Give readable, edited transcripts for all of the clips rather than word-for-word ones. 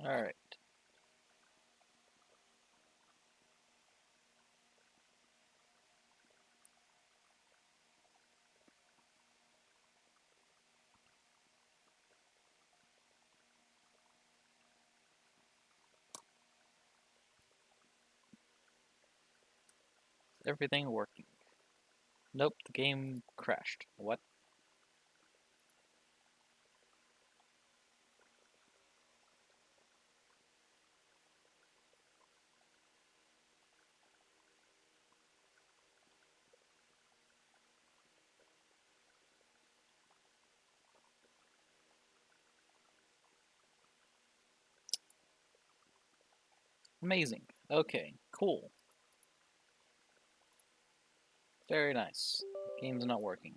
Alright. Is everything working? Nope, the game crashed. What? Amazing. Okay, cool. Very nice. Game's not working.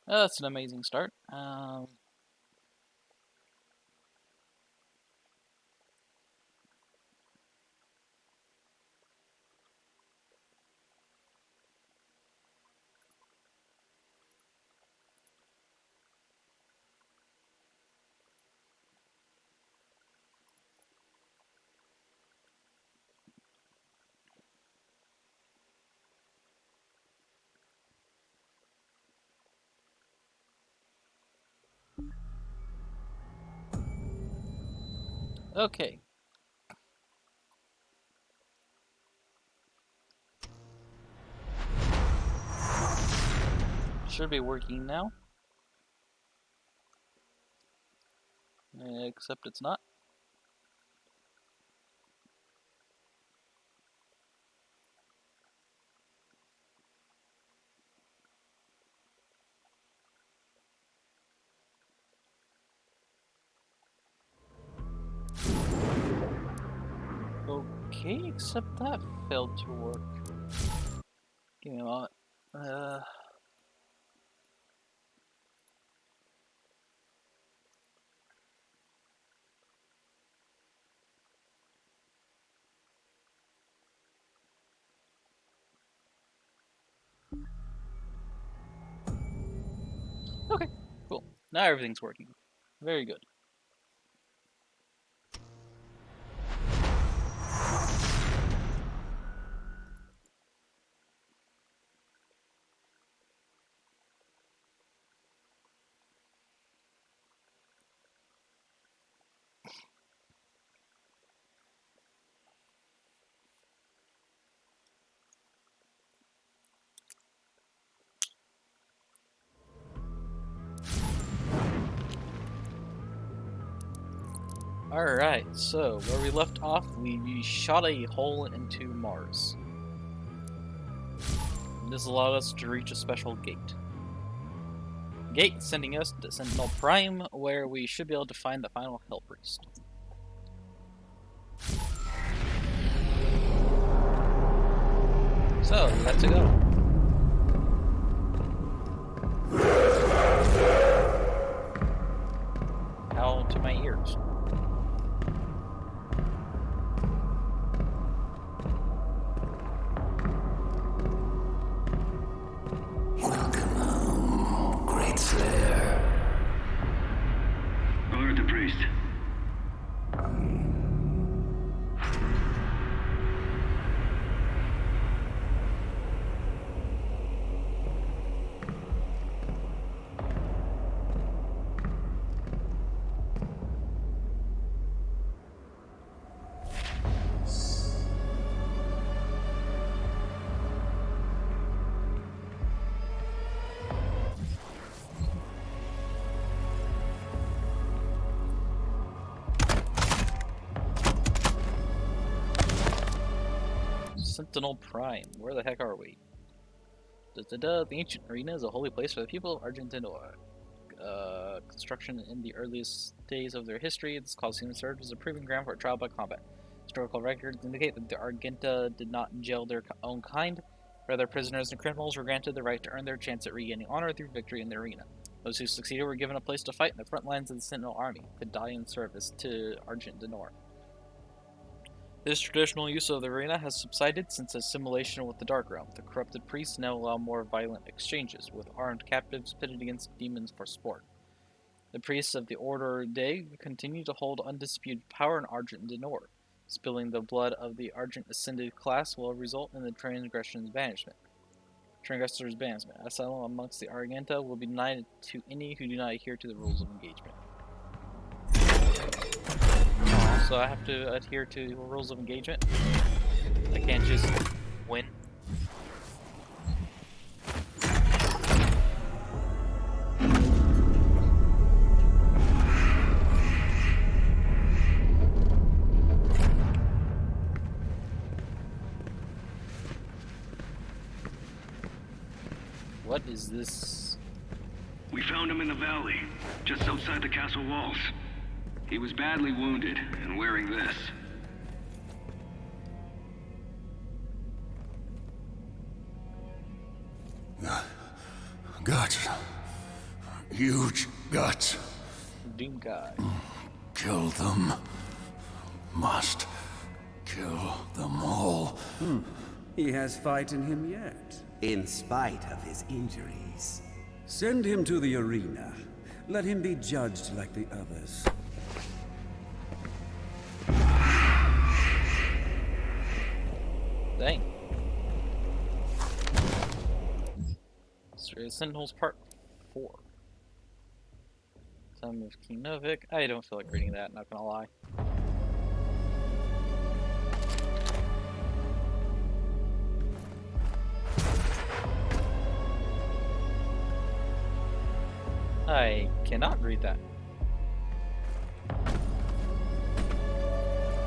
That's an amazing start. Okay. Should be working now. Except it's not. Okay, except that failed to work. Give me a moment. Okay, cool. Now everything's working. Very good. Alright, so where we left off, we shot a hole into Mars. This allowed us to reach a special gate. Gate sending us to Sentinel Prime, where we should be able to find the final Hell Priest. So, let's go. Howl to my ears. Welcome home, great slayer. Alert the priest. Sentinel Prime, where the heck are we? The ancient arena is a holy place for the people of Argentina. Construction in the earliest days of their history, this Colosseum served as a proving ground for trial by combat. Historical records indicate that the Argenta did not jail their own kind, Rather, prisoners and criminals were granted the right to earn their chance at regaining honor through victory in the arena. Those who succeeded were given a place to fight in the front lines of the Sentinel army, could die in service to Argent Denor. This traditional use of the arena has subsided since assimilation with the Dark Realm. The corrupted priests now allow more violent exchanges, with armed captives pitted against demons for sport. The priests of the Order Day continue to hold undisputed power in Argent Denor. Spilling the blood of the Argent Ascended class will result in the transgressor's banishment. Asylum amongst the Argenta will be denied to any who do not adhere to the rules of engagement. Oh, so I have to adhere to the rules of engagement? I can't just win? What is this? We found him in the valley, just outside the castle walls. He was badly wounded and wearing this. Guts. Huge guts. Doom guy. Kill them. Must kill them all. He has fight in him yet. In spite of his injuries. Send him to the arena. Let him be judged like the others. Dang. Sentinels Part 4. Time of King Novik. I don't feel like reading that, not gonna lie. I cannot read that.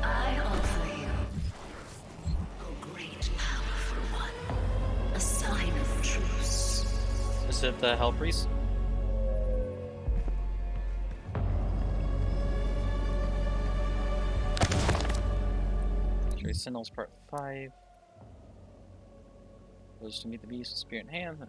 I offer you, O great powerful one, a sign of truce. Is it the Hell Priest? Sentinels Part 5. Goes to meet the beast with spear in hand.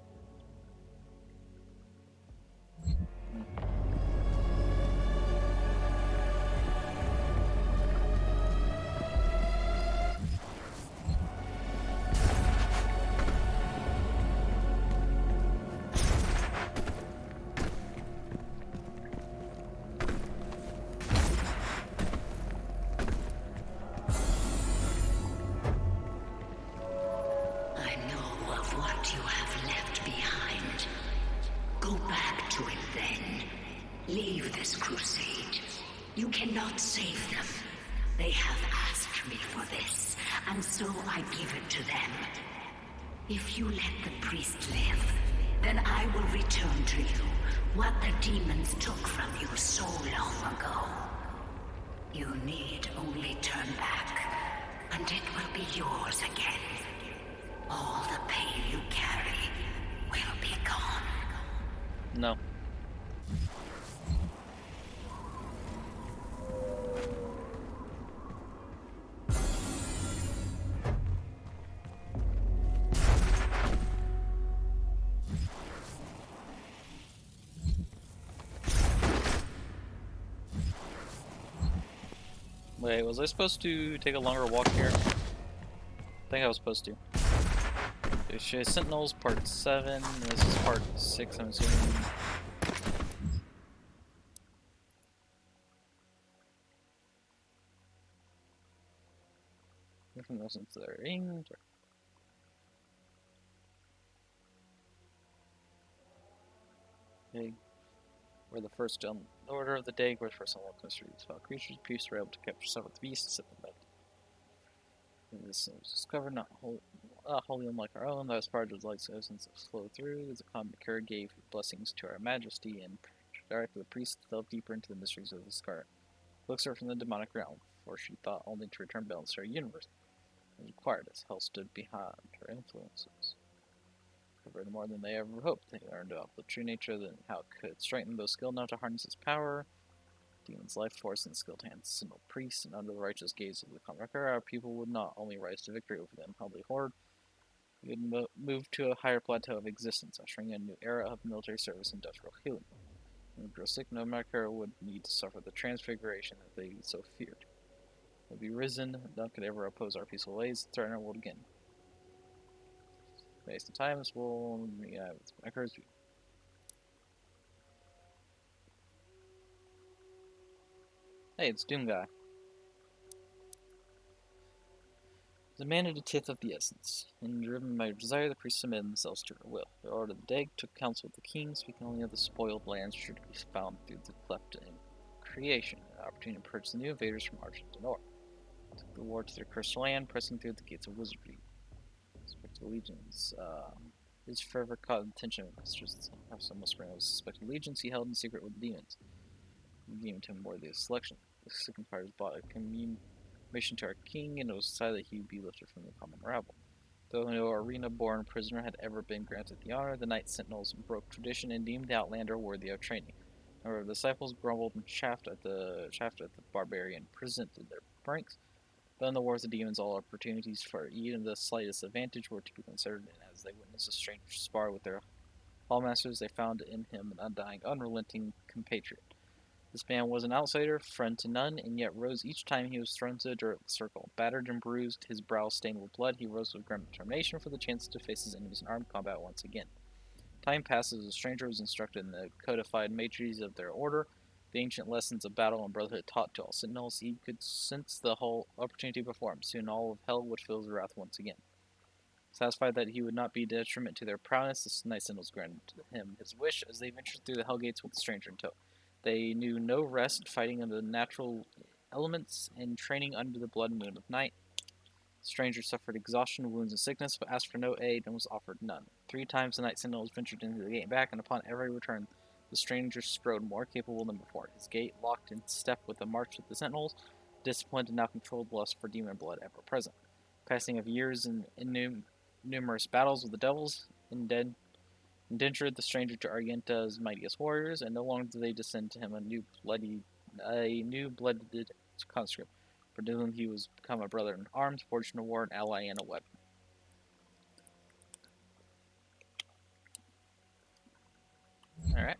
Leave this crusade. You cannot save them. They have asked me for this, and so I give it to them. If you let the priest live, then I will return to you what the demons took from you so long ago. You need only turn back, and it will be yours again. All the pain you carry will be gone. No. Wait, was I supposed to take a longer walk here? I think I was supposed to. Okay, Sentinels Part 7. This is Part 6, I'm assuming. Nothing goes into their range. Okay. We're the first on the order of the day. We're the first on walk mysteries. Found creatures. Priests were able to capture several beasts. Set them back. This was discovered not wholly unlike our own. That was part of the light's essence that flowed through. As a common cure gave blessings to our majesty and directed the priest to delve deeper into the mysteries of the scar. Looks her from the demonic realm, for she thought only to return balance to our universe. It required as hell stood behind her influences. Covered more than they ever hoped. They learned about the true nature and how it could strengthen those skilled now to harness its power. Demon's life force and skilled hands, Sentinel priests, and under the righteous gaze of the Conqueror, our people would not only rise to victory over the unholy horde, We had moved to a higher plateau of existence, ushering in a new era of military service and industrial healing. When we grow sick, no America would need to suffer the transfiguration that they so feared. We'll be risen, none could ever oppose our peaceful ways, threaten our world again. Based on times, we'll occurs. Hey, it's Doom Guy. The man at a tithe of the essence, and driven by desire, the priests submitted themselves to her will. The order of the day took counsel with the king, speaking only of the spoiled lands should be found through the cleft in creation, an opportunity to purge the new invaders from arch to north. Took the war to their cursed land, pressing through the gates of wizardry. Suspected legions. His fervor caught the attention of mistress. Some whispering of suspected legions he held in secret with the demons. We deemed him worthy of selection. The signifiers brought a commission to our king, and it was decided that he would be lifted from the common rabble. Though no arena-born prisoner had ever been granted the honor, the Knight Sentinels broke tradition and deemed the outlander worthy of training. However, the disciples grumbled and chaffed at the barbarian present in their ranks. But in the wars of demons, all opportunities for even the slightest advantage were to be considered, and as they witnessed a stranger spar with their hallmasters, they found in him an undying, unrelenting compatriot. This man was an outsider, friend to none, and yet rose each time he was thrown to the dirt of the circle. Battered and bruised, his brow stained with blood, he rose with grim determination for the chance to face his enemies in armed combat once again. Time passed as the stranger was instructed in the codified matrices of their order, the ancient lessons of battle and brotherhood taught to all sentinels. He could sense the whole opportunity before him. Soon all of hell would fill his wrath once again. Satisfied that he would not be a detriment to their prowess, the Knight Sentinels granted him his wish as they ventured through the hell gates with the stranger in tow. They knew no rest, fighting under the natural elements and training under the blood moon of night. The stranger suffered exhaustion, wounds, and sickness, but asked for no aid and was offered none. 3 times the Knight Sentinels ventured into the gate and back, and upon every return, the stranger strode more capable than before. His gait locked in step with the march of the Sentinels, disciplined and now controlled lust for demon blood ever present. Passing of years in numerous battles with the devils, indentured the stranger to Argenta's mightiest warriors, and no longer did they descend to him a new blooded conscript, for to whom he was become a brother in arms, forged in a war, an ally, and a weapon. Alright.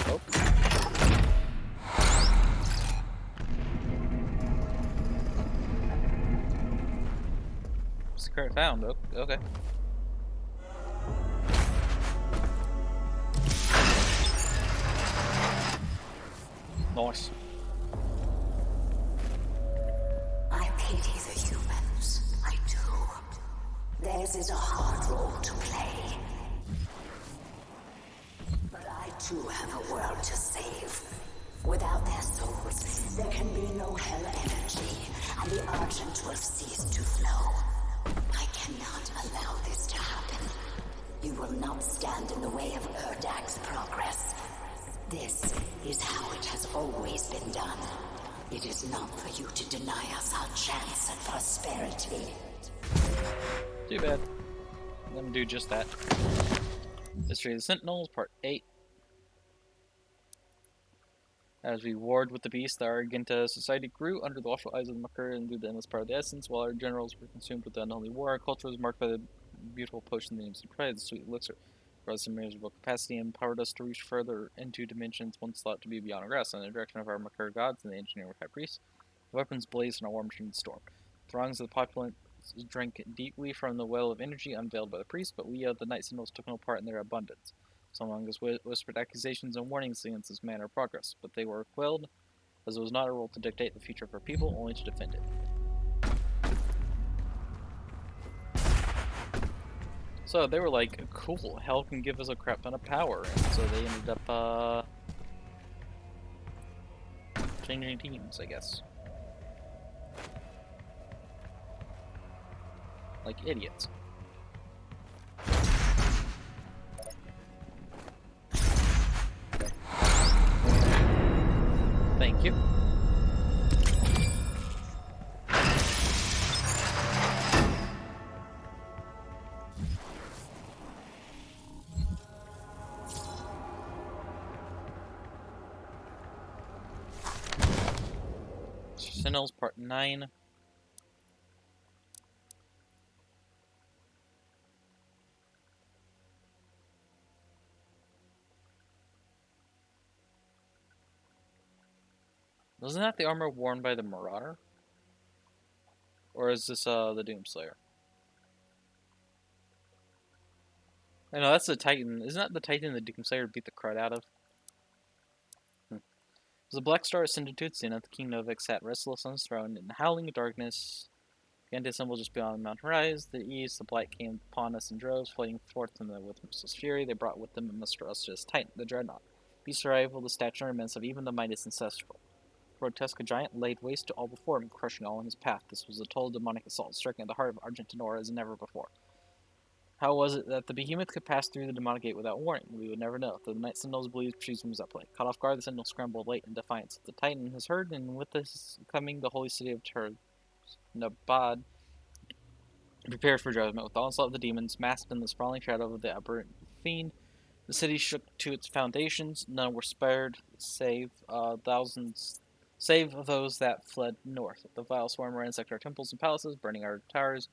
Oh. Secret found. Oh, okay. Nice. I pity the humans. I do. Theirs is a hard role to play. But I too have a world to save. Without their souls, there can be no hell energy, and the Argent will cease to flow. I cannot allow this to happen. You will not stand in the way of Erdag's progress. This is how it has always been done. It is not for you to deny us our chance at prosperity. Too bad. I'm gonna do just that. History of the Sentinels, Part 8. As we warred with the beast, the Argenta society grew under the watchful eyes of the Mucker and through the endless power of the essence. While our generals were consumed with the unholy war, our culture was marked by the beautiful potion names and pride, the sweet elixir. Brought us immeasurable capacity and empowered us to reach further into dimensions once thought to be beyond our grasp. In the direction of our Mucker gods and the engineer high priest, the weapons blazed and our war machines stormed. Throngs of the populace drank deeply from the well of energy unveiled by the priest, but we of the Knight Sentinels took no part in their abundance. Some among us whispered accusations and warnings against this manner of progress, but they were quelled, as it was not our role to dictate the future of our people, only to defend it. So they were like, cool, hell can give us a crap ton of power, and so they ended up, changing teams, I guess. Like idiots. Thank you. Sentinels Part 9. Wasn't that the armor worn by the Marauder? Or is this the Doomslayer? I know that's the Titan. Isn't that the Titan the Doomslayer beat the crud out of? As the Black Star ascended to its zenith, King Novik sat restless on his throne. In the howling darkness began to assemble just beyond the mountain rise. The east, the blight came upon us in droves, flooding forth from them with merciless fury. They brought with them a monstrous Titan, the Dreadnought. Beast rival the stature and immense of even the mightiest ancestral. Grotesque giant laid waste to all before him, crushing all in his path. This was a total demonic assault, striking at the heart of Argentinora as never before. How was it that the behemoth could pass through the demonic gate without warning? We would never know. Though the Night Sentinels believed treason was at play. Caught off guard, the Sentinels scrambled late in defiance. The Titan has heard, and with his coming, the holy city of Taras Nabad prepared for judgment. With the onslaught of the demons masked in the sprawling shadow of the aberrant fiend, the city shook to its foundations. None were spared, save those that fled north. The vile swarm ransacked our temples and palaces, burning our towers.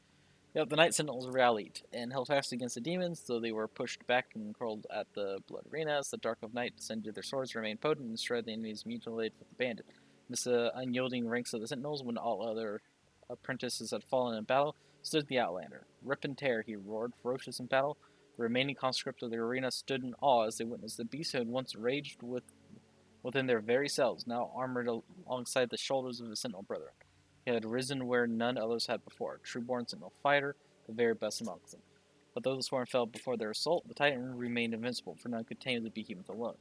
Yet the Night Sentinels rallied and held fast against the demons, though they were pushed back and curled at the blood arena. As the dark of night descended, their swords remained potent and destroyed the enemies mutilated with the bandit. Amidst the unyielding ranks of the Sentinels, when all other apprentices had fallen in battle, stood the Outlander. Rip and tear, he roared, ferocious in battle. The remaining conscripts of the arena stood in awe as they witnessed the beast who had once raged within their very selves, now armored alongside the shoulders of his Sentinel brethren. He had risen where none others had before, a true-born Sentinel fighter, the very best amongst them. But though the swarm fell before their assault, the Titan remained invincible, for none could tame the behemoth alone.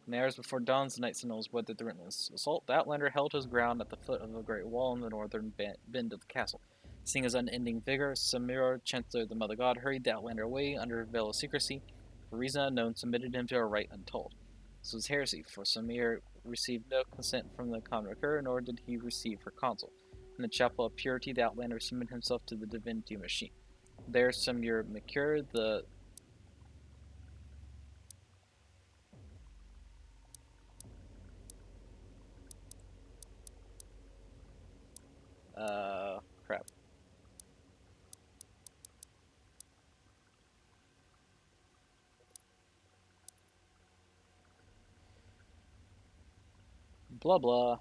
In the hours before dawn, the Night Sentinels weathered the relentless assault. The Outlander held his ground at the foot of a great wall in the northern bend of the castle. Seeing his unending vigor, Samira, Chancellor of the Mother God, hurried the Outlander away under a veil of secrecy. For reason unknown, submitted him to a rite untold. This was heresy, for Samir received no consent from the conqueror, nor did he receive her counsel. In the chapel of purity, the Outlander submitted himself to the divinity machine. There, Samir Makir, the crap. Blah blah.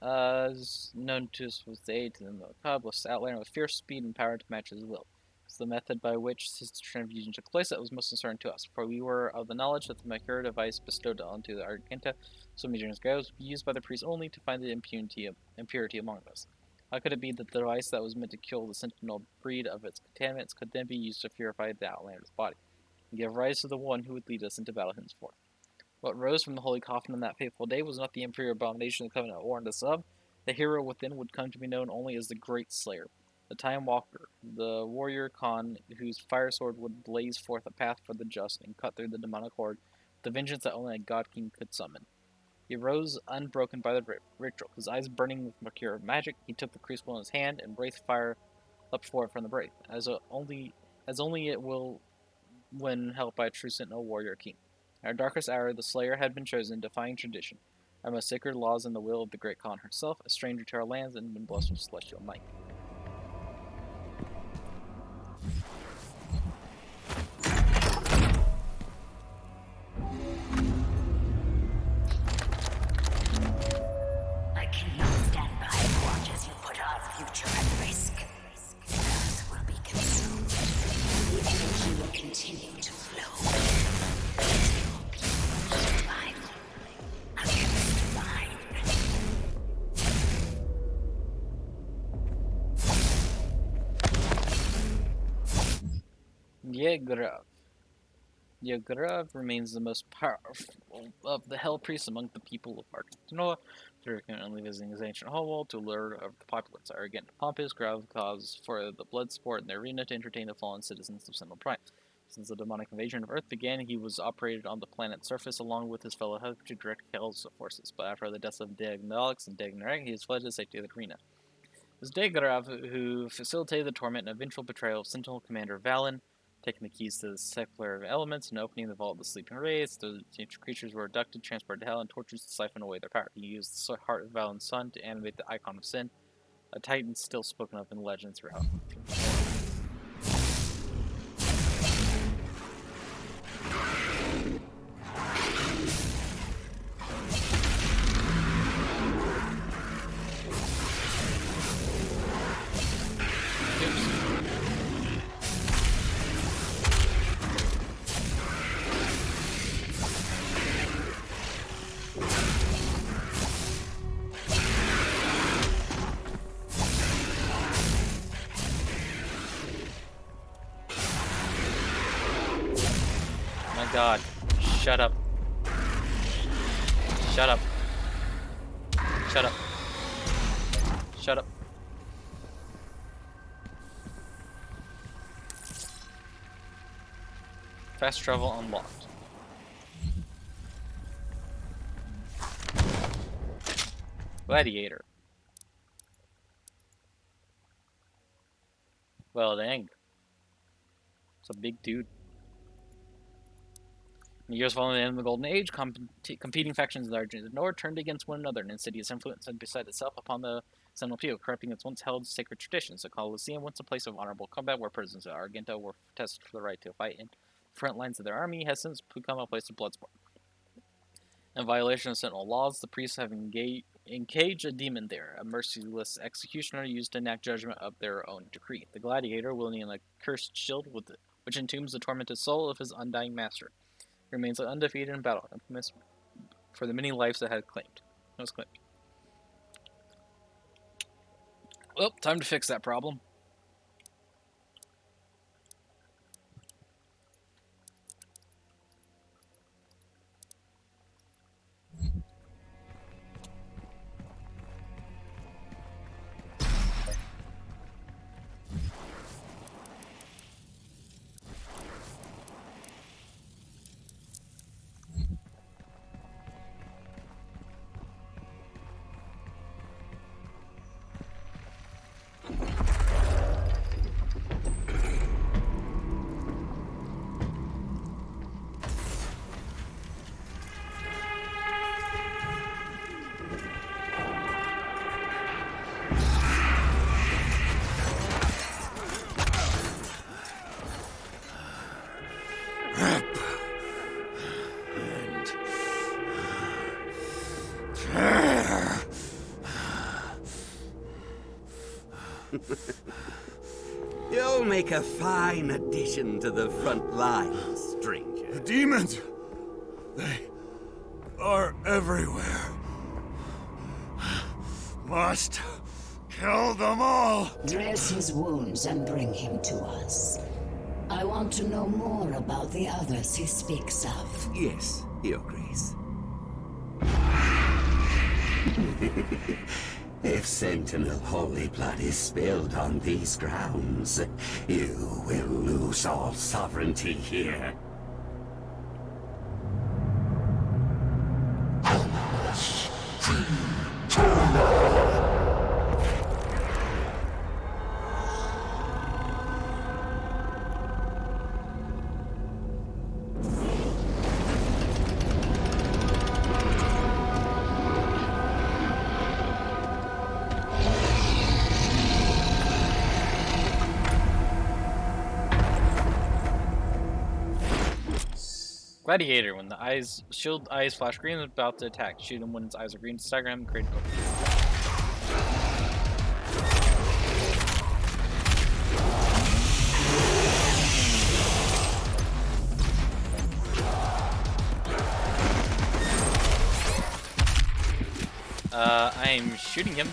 Is known to us with the aid to the Macabre, Outlander with fierce speed and power to match his will. It's the method by which his transfusion took place that was most uncertain to us, for we were of the knowledge that the Mercure device bestowed onto the Argenta so many years ago was used by the priest only to find the impurity among us. How could it be that the device that was meant to kill the sentinel breed of its contaminants could then be used to purify the Outlander's body, and give rise to the one who would lead us into battle henceforth? What rose from the holy coffin on that fateful day was not the imperial abomination the Covenant warned us of. The hero within would come to be known only as the Great Slayer, the Time Walker, the warrior Khan whose fire sword would blaze forth a path for the just and cut through the demonic horde with the vengeance that only a god king could summon. He rose unbroken by the ritual, his eyes burning with mercurial magic. He took the crucible in his hand and breathed fire up forth from the breath, as only it will when helped by a true sentinel warrior king. In our darkest hour, the Slayer had been chosen, defying tradition, our most sacred laws and the will of the great Khan herself, a stranger to our lands, and been blessed with celestial might. I cannot stand by and watch as you put our future at risk. The earth will be consumed. The energy will continue to flow. Your people's survival against mine. Yegurav remains the most powerful of the Hell Priests among the people of Argentina, frequently visiting his ancient homeworld to lure of the populace. Arrogant, pompous, Grav cause for the blood sport in the arena to entertain the fallen citizens of Sentinel Prime. Since the demonic invasion of Earth began, he was operated on the planet's surface along with his fellow Hell to direct Hell's forces, but after the deaths of Dagnalix and Dagnarek, he has fled to safety of the arena. It was Dagrav who facilitated the torment and eventual betrayal of Sentinel Commander Valen. Taking the keys to the secular elements and opening the vault of the sleeping race, the ancient creatures were abducted, transported to hell, and tortured to siphon away their power. He used the heart of Valen's son to animate the icon of sin, a titan still spoken of in legend throughout. God, shut up. Shut up. Shut up. Shut up. Fast travel unlocked. Gladiator. Well, dang. It's a big dude. In the years following the end of the Golden Age, competing factions in the Argent of the North turned against one another, and insidious influence had beset itself upon the Sentinel Prime, corrupting its once held sacred traditions. The Colosseum, once a place of honorable combat where prisoners of Argento were tested for the right to fight in the front lines of their army, has since become a place of blood sport. In violation of Sentinel laws, the priests have encaged a demon there. A merciless executioner used to enact judgment of their own decree. The gladiator, wielding a cursed shield which entombs the tormented soul of his undying master, remains undefeated in battle, infamous for the many lives that was claimed. Well, time to fix that problem. You'll make a fine addition to the front lines, stranger. The demons! They are everywhere. Must kill them all! Dress his wounds and bring him to us. I want to know more about the others he speaks of. Yes, Your Grace. If Sentinel holy blood is spilled on these grounds, you will lose all sovereignty here. Gladiator, when the shield eyes flash green, is about to attack. Shoot him when its eyes are green, stagger him, create a I'm shooting him.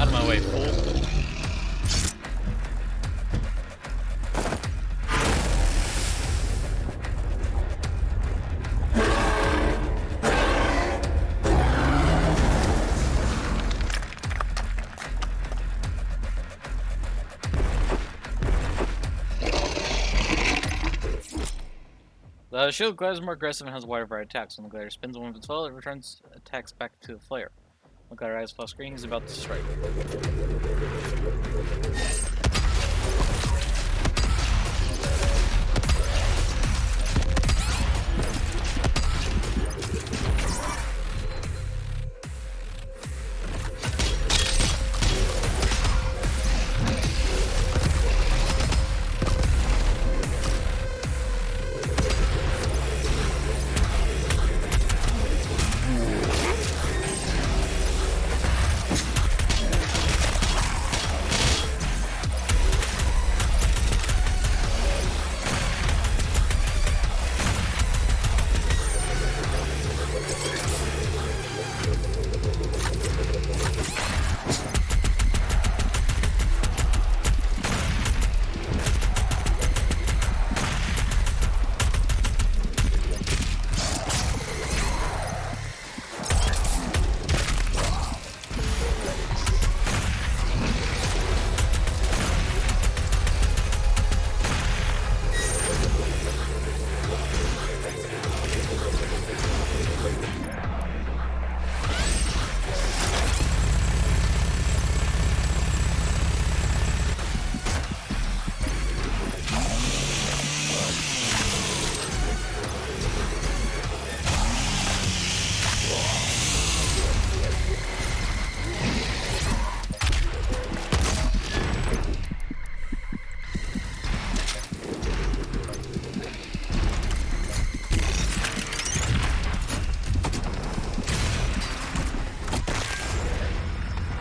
Out of my way, fool. The shield glider is more aggressive and has a wider variety of attacks. When the glider spins one of its well, it returns attacks back to the flare. When the glider eyes full screen, he's about to strike.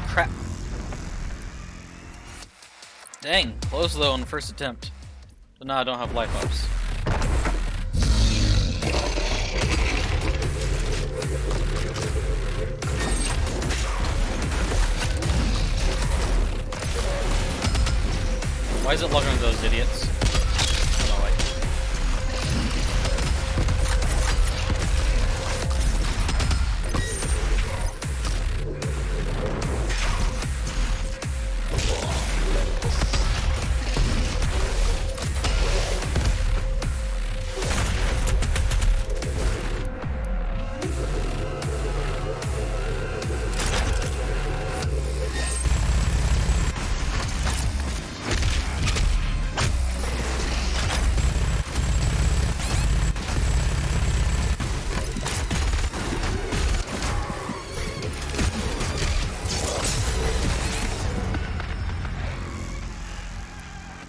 Crap. Dang, close though on the first attempt. But now I don't have life ups. Why is it logging those idiots? I don't like it.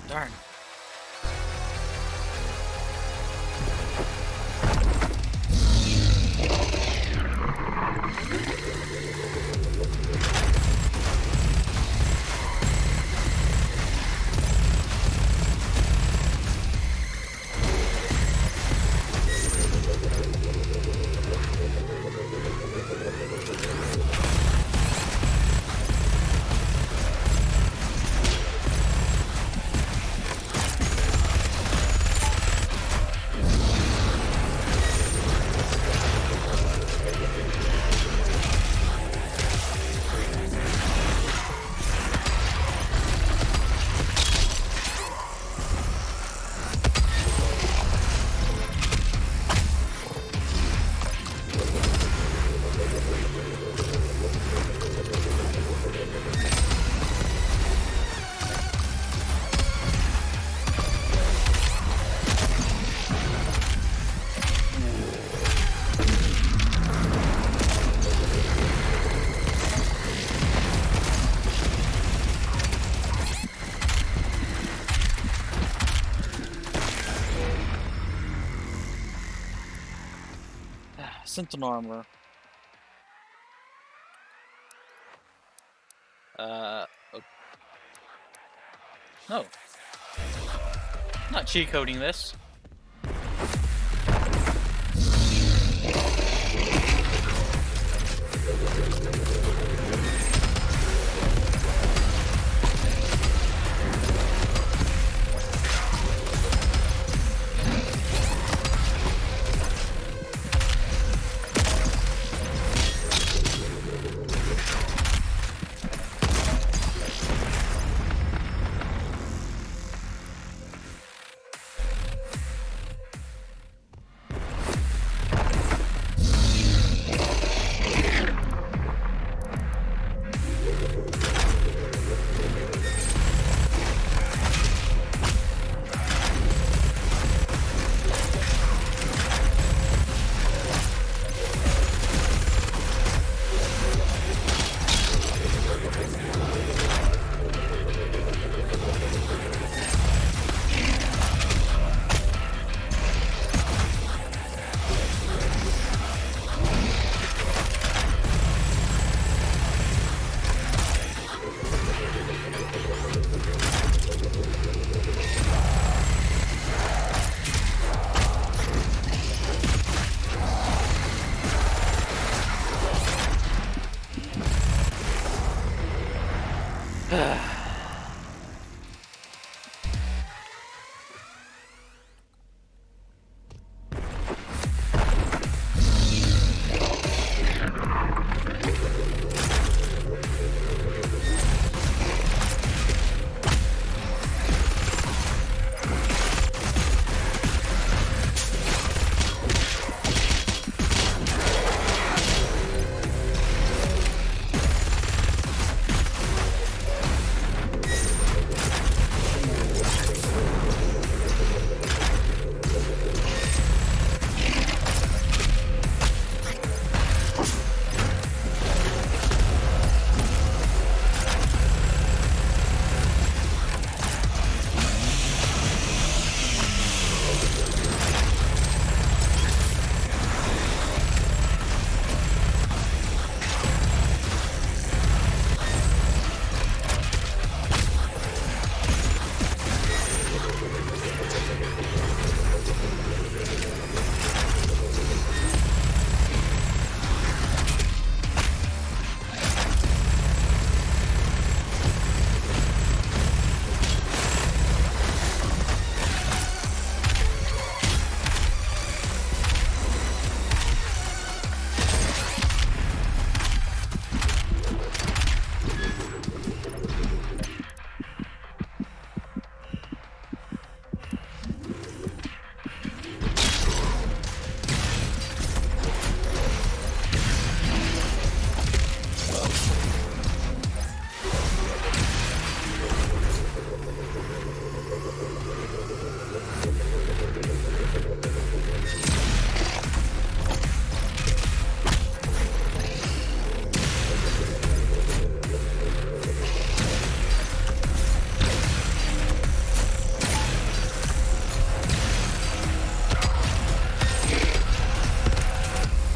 Darn. Sentinel armor. No. Not cheat coding this.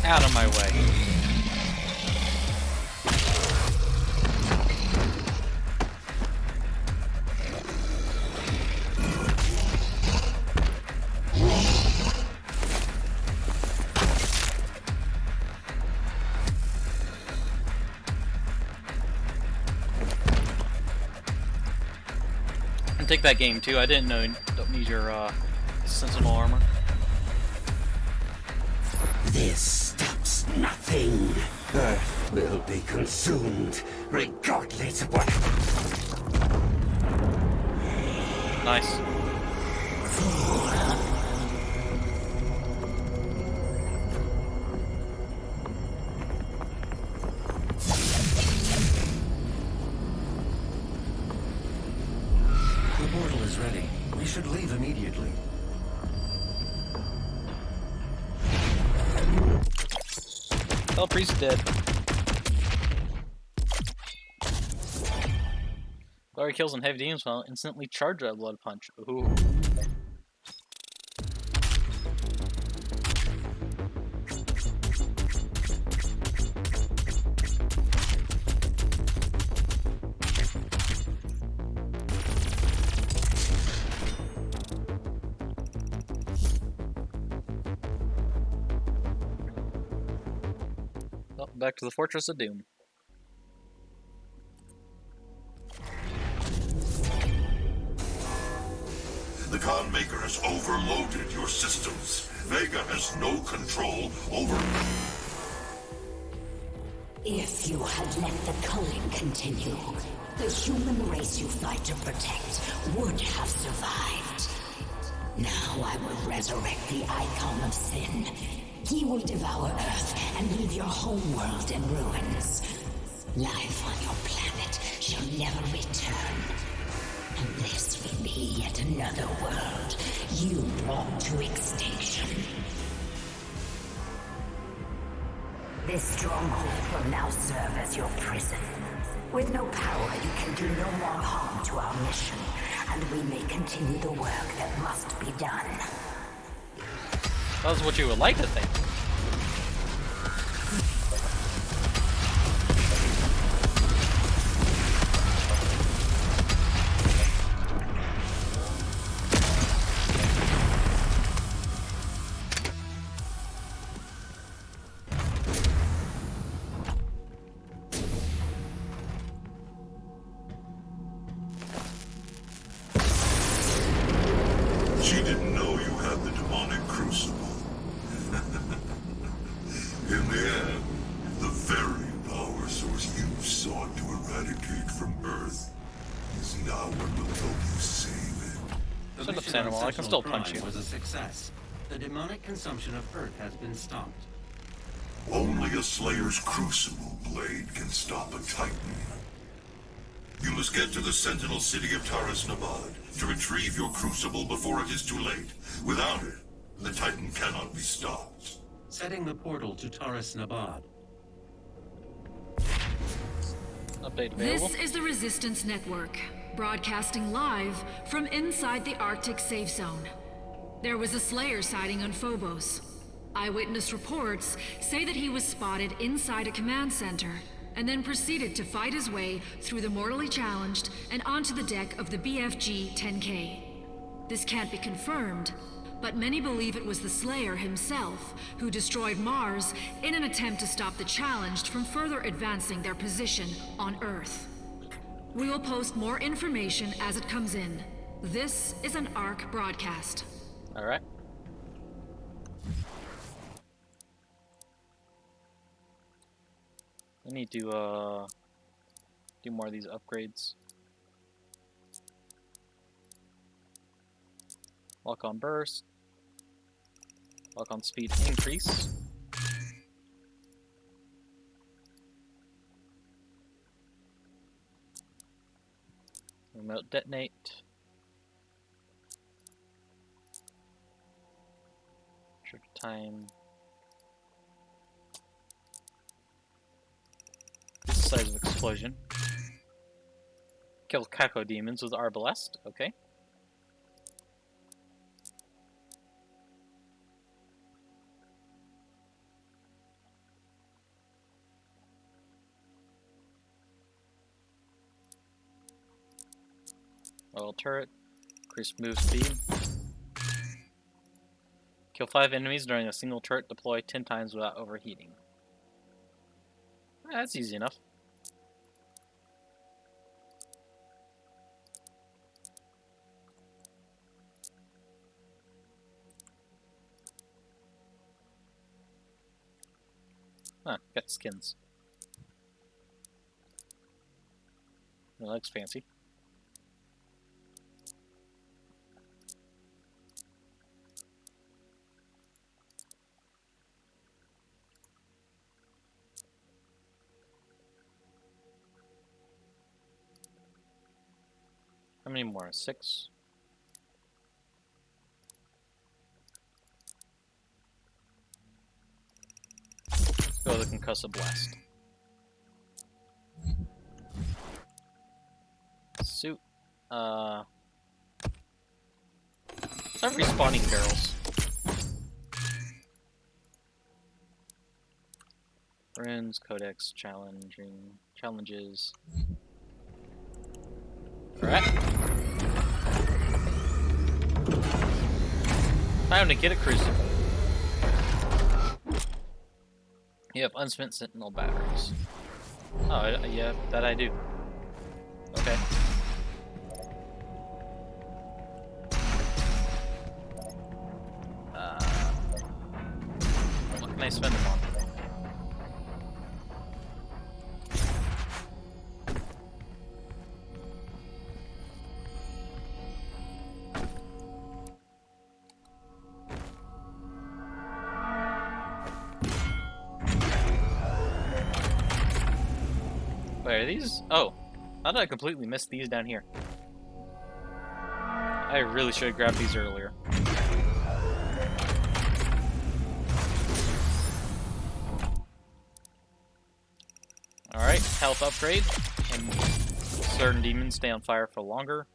Out of my way. And take that game too. I didn't know you don't need your sentinel armor. This stops nothing. Earth will be consumed, regardless of what. Nice. The portal is ready. We should leave immediately. Oh, priest dead. Glory kills on heavy demons will instantly charge a blood punch. Ooh. Well, back to the Fortress of Doom. The Khan Maker has overloaded your systems. Vega has no control over... If you had let the culling continue, the human race you fight to protect would have survived. Now I will resurrect the Icon of Sin. He will devour Earth and leave your home world in ruins. Life on your planet shall never return. And this will be yet another world you brought to extinction. This stronghold will now serve as your prison. With no power, you can do no more harm to our mission, and we may continue the work that must be done. That was what you would like to think. eradicate from Earth is now when we'll help you save it. The Shut up, mission on Sentinel. I can still Sentinel punch Prime you. was a success. The demonic consumption of Earth has been stopped. Only a Slayer's Crucible blade can stop a Titan. You must get to the Sentinel city of Taras Nabad to retrieve your Crucible before it is too late. Without it, the Titan cannot be stopped. Setting the portal to Taras Nabad. Update available. This is the Resistance Network, broadcasting live from inside the Arctic safe zone. There was a Slayer sighting on Phobos. Eyewitness reports say that he was spotted inside a command center, and then proceeded to fight his way through the mortally challenged and onto the deck of the BFG-10K. This can't be confirmed, but many believe it was the Slayer himself who destroyed Mars in an attempt to stop the challenged from further advancing their position on Earth. We will post more information as it comes in. This is an ARC broadcast. Alright. I need to do more of these upgrades. Lock on burst. Lock on speed increase. Remote detonate. Trigger time. This is the size of explosion. Kill Kako demons with Arbalest. Okay. Oil turret. Increase move speed. Kill 5 enemies during a single turret. Deploy 10 times without overheating. That's easy enough. Huh, got skins. That looks fancy. How many more? 6? Let's go with the Concussive Blast. Suit. Start respawning barrels. Runes, Codex, challenges. Alright. Time to get a Crucible. You have unspent Sentinel batteries. Oh, yeah, that I do. Okay. What can I spend them on? Wait, are these? Oh, how did I completely miss these down here? I really should have grabbed these earlier. Alright, health upgrade. And certain demons stay on fire for longer.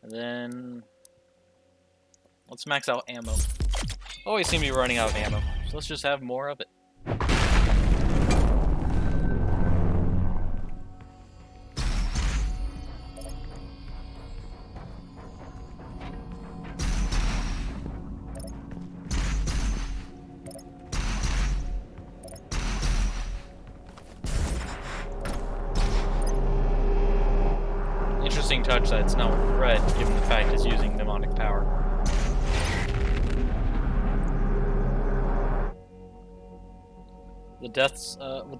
Then let's max out ammo. Always seem to be running out of ammo, so let's just have more of it. interesting touch that it's not red, given the fact it's using mnemonic power. With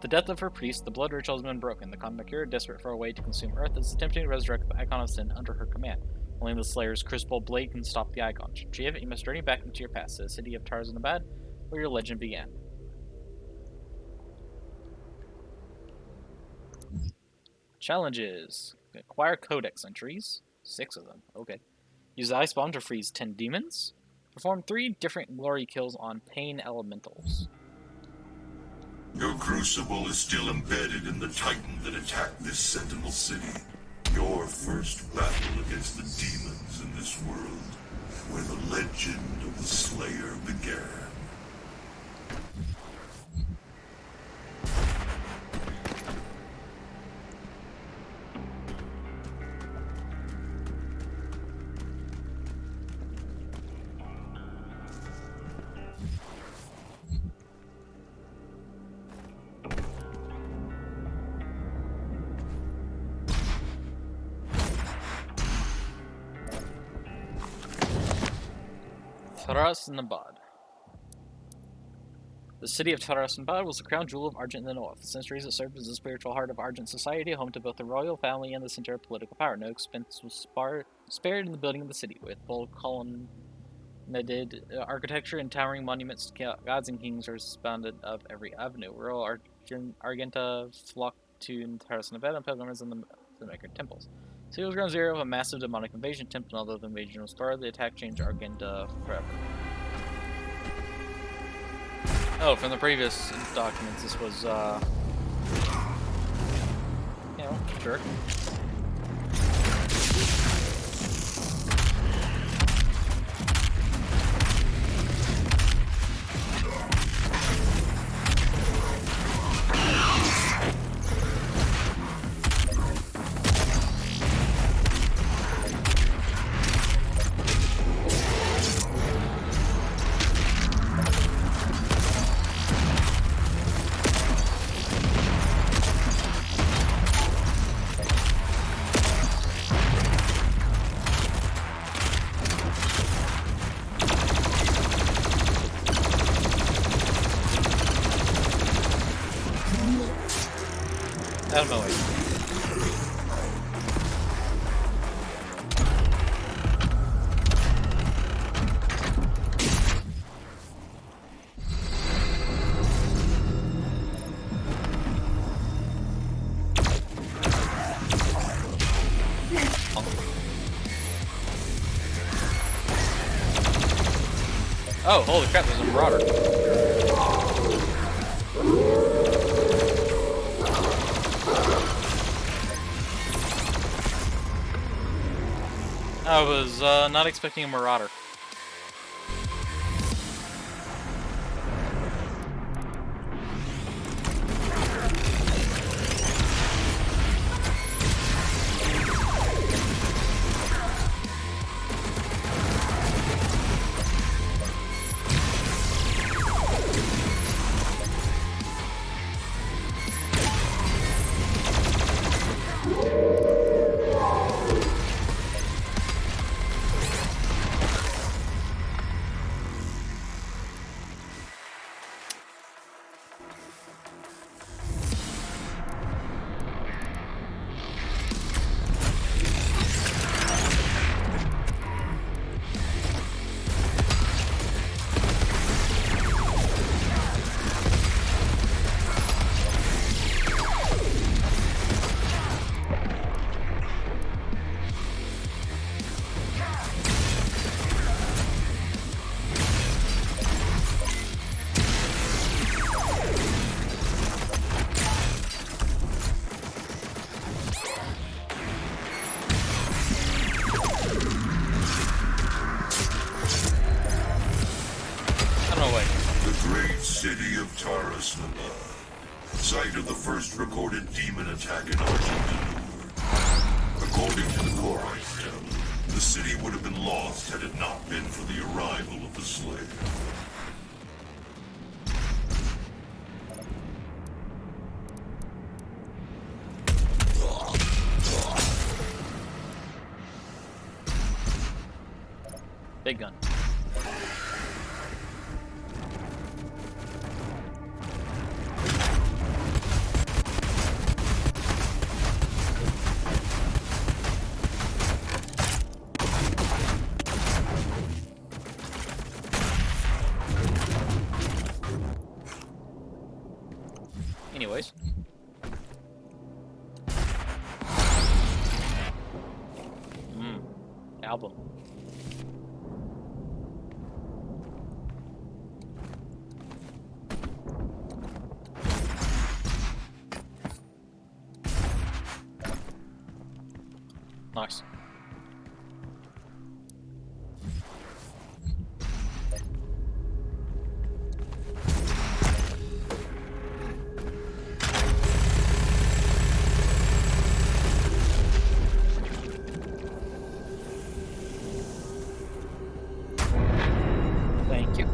the death of her priest, the blood ritual has been broken. The Convicure, desperate for a way to consume Earth, is attempting to resurrect the Icon of Sin under her command. Only the Slayer's Crucible blade can stop the Icon. To achieve it, you must journey back into your past, to the city of Taras Nabad, where your legend began. Challenges. Acquire Codex entries. 6 of them. Okay. Use the Ice Bomb to freeze 10 demons. Perform 3 different glory kills on Pain Elementals. Your Crucible is still embedded in the Titan that attacked this Sentinel City. Your first battle against the demons in this world, where the legend of the Slayer began. Taras Nabad. The city of Taras Nabad was the crown jewel of Argent in the North. For centuries it served as the spiritual heart of Argent society, home to both the royal family and the center of political power. No expense was spared in the building of the city, with bold colonnaded architecture and towering monuments to gods and kings are surrounded of every avenue. Rural Argenta flocked to Taras Nabad on pilgrimages in the Maker temples. The city was ground zero of a massive demonic invasion attempt, and although the invasion was thwarted, the attack changed Argenta forever. Oh, from the previous documents, this was, jerk. Out of my way. Oh, holy crap, there's a marauder. I was not expecting a marauder. City of Taras Nabad, site of the first recorded demon attack in Argent. According to the core intel, the city would have been lost had it not been for the arrival of the Slayer. Big gun. Anyways. Album. Nice. Thank you.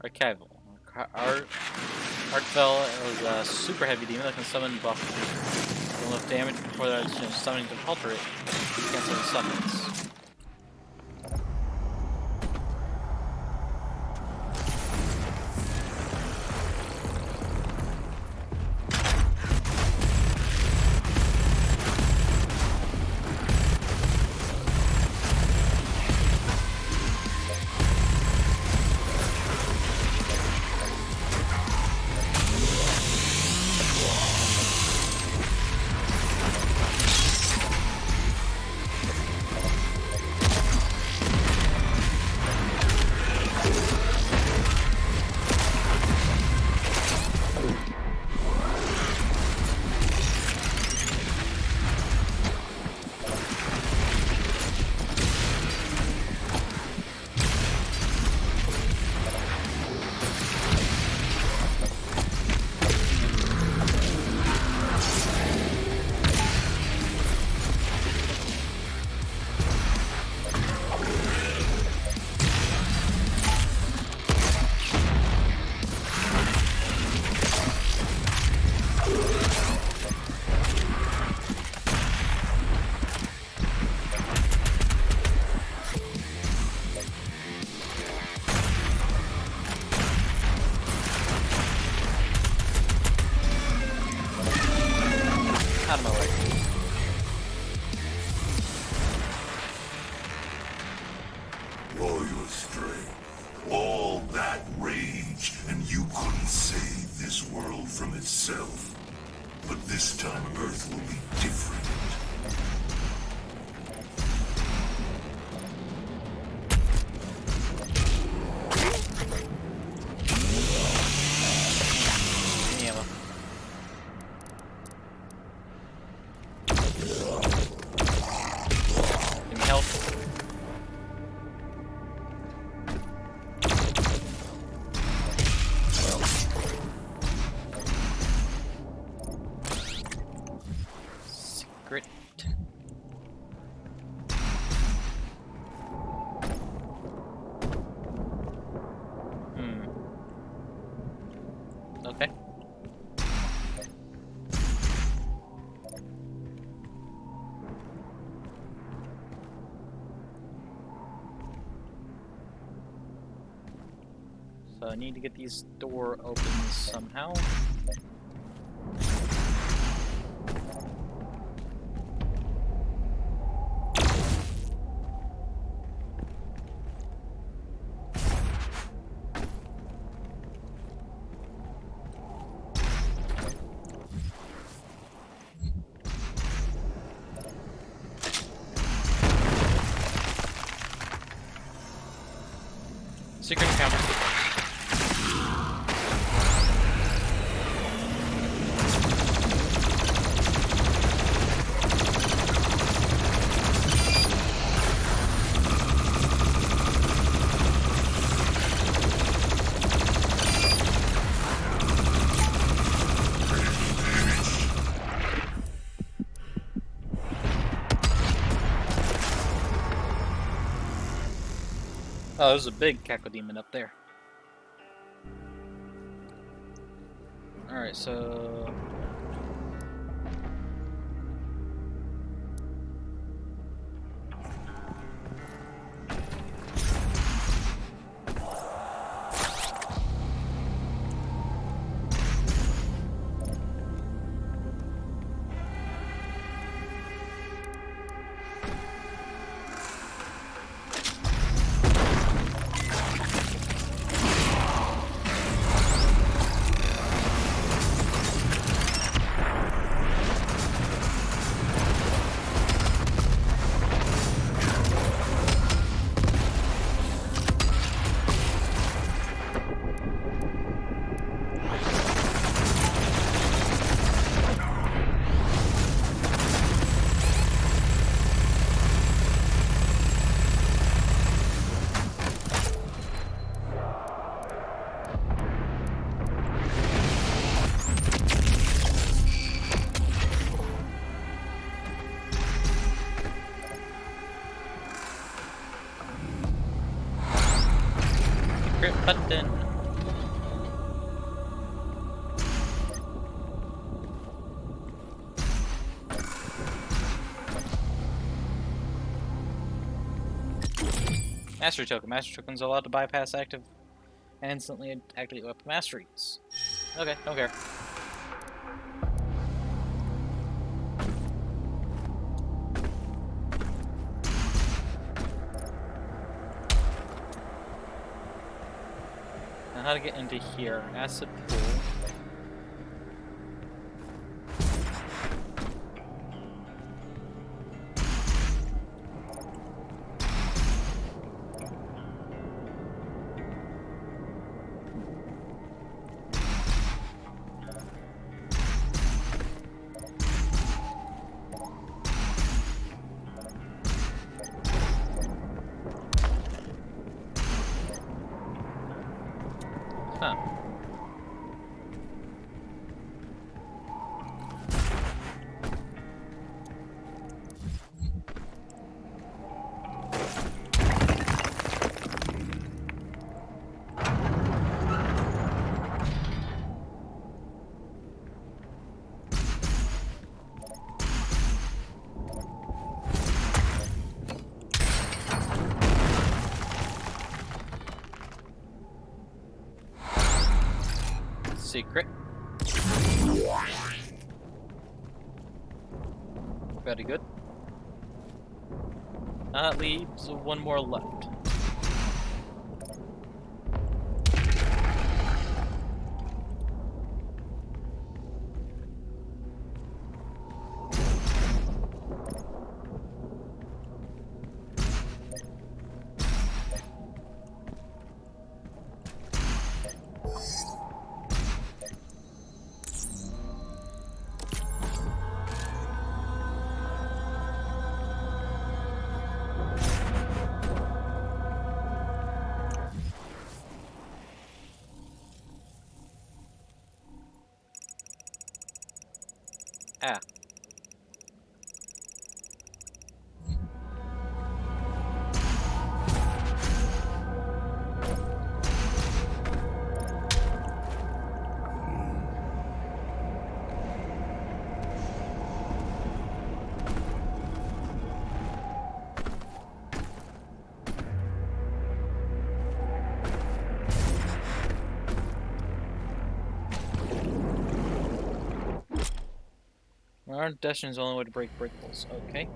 Archival. Artfell is a super heavy demon that can summon buff. Deal enough damage before that summoning to alter it. You can't summon summons. Out of my way. All your strength, all that rage, and you couldn't save this world from itself. But this time Earth will be different. Grit. Okay. So I need to get these door open somehow. Secret encounter. Oh, there's a big cacodemon up there. Alright, so... Button. Mastery token. Mastery token's allowed to bypass active and instantly activate weapon masteries. Okay, don't care. Now how to get into here? Acid pool. Huh. Secret. Very good. That leaves one more left. Ah. Our destiny is the only way to break breakables. Okay.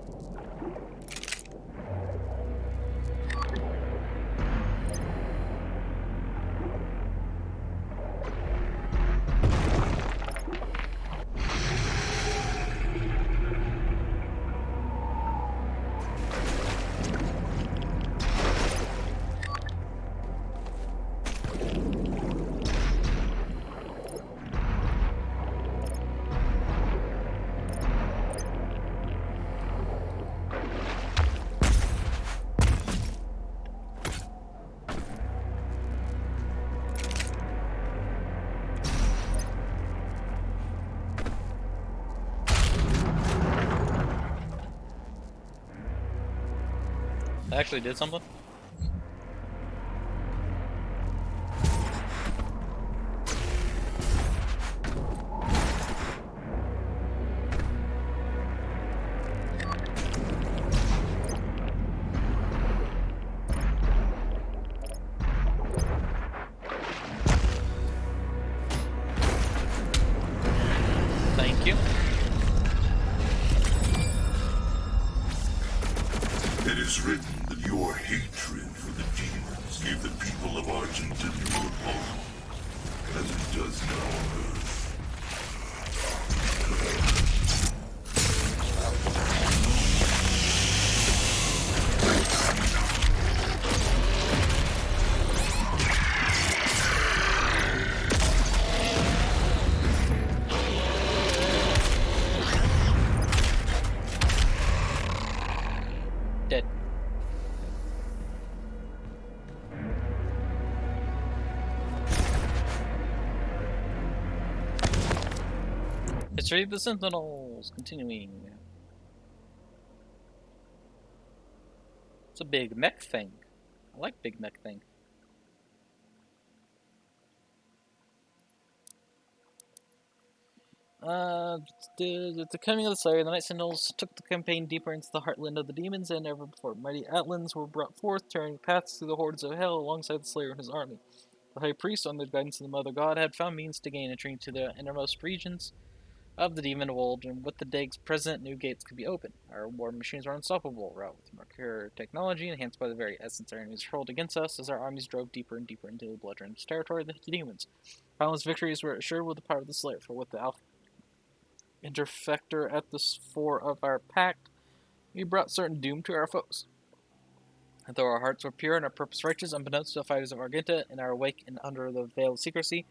I actually did something? is written that your hatred for the demons gave the people of Argenton your home, as it does now on Earth. Dead. History of the Sentinels, continuing. It's a big mech thing. I like big mech thing. The coming of the Slayer, the Night Sentinels took the campaign deeper into the heartland of the demons than ever before. Mighty Atlands were brought forth, tearing paths through the hordes of hell alongside the Slayer and his army. The High Priest, under the guidance of the Mother God, had found means to gain entry into the innermost regions of the demon world, and with the Dag's present, new gates could be opened. Our war machines are unstoppable, wrought with Mercure technology, enhanced by the very essence our enemies hurled against us as our armies drove deeper and deeper into the blood-drenched territory of the demons. Countless victories were assured with the power of the Slayer, for with the Alpha Interfector at the fore of our pact, we brought certain doom to our foes. And though our hearts were pure and our purpose righteous, unbeknownst to the fighters of Argenta, in our wake and under the veil of secrecy,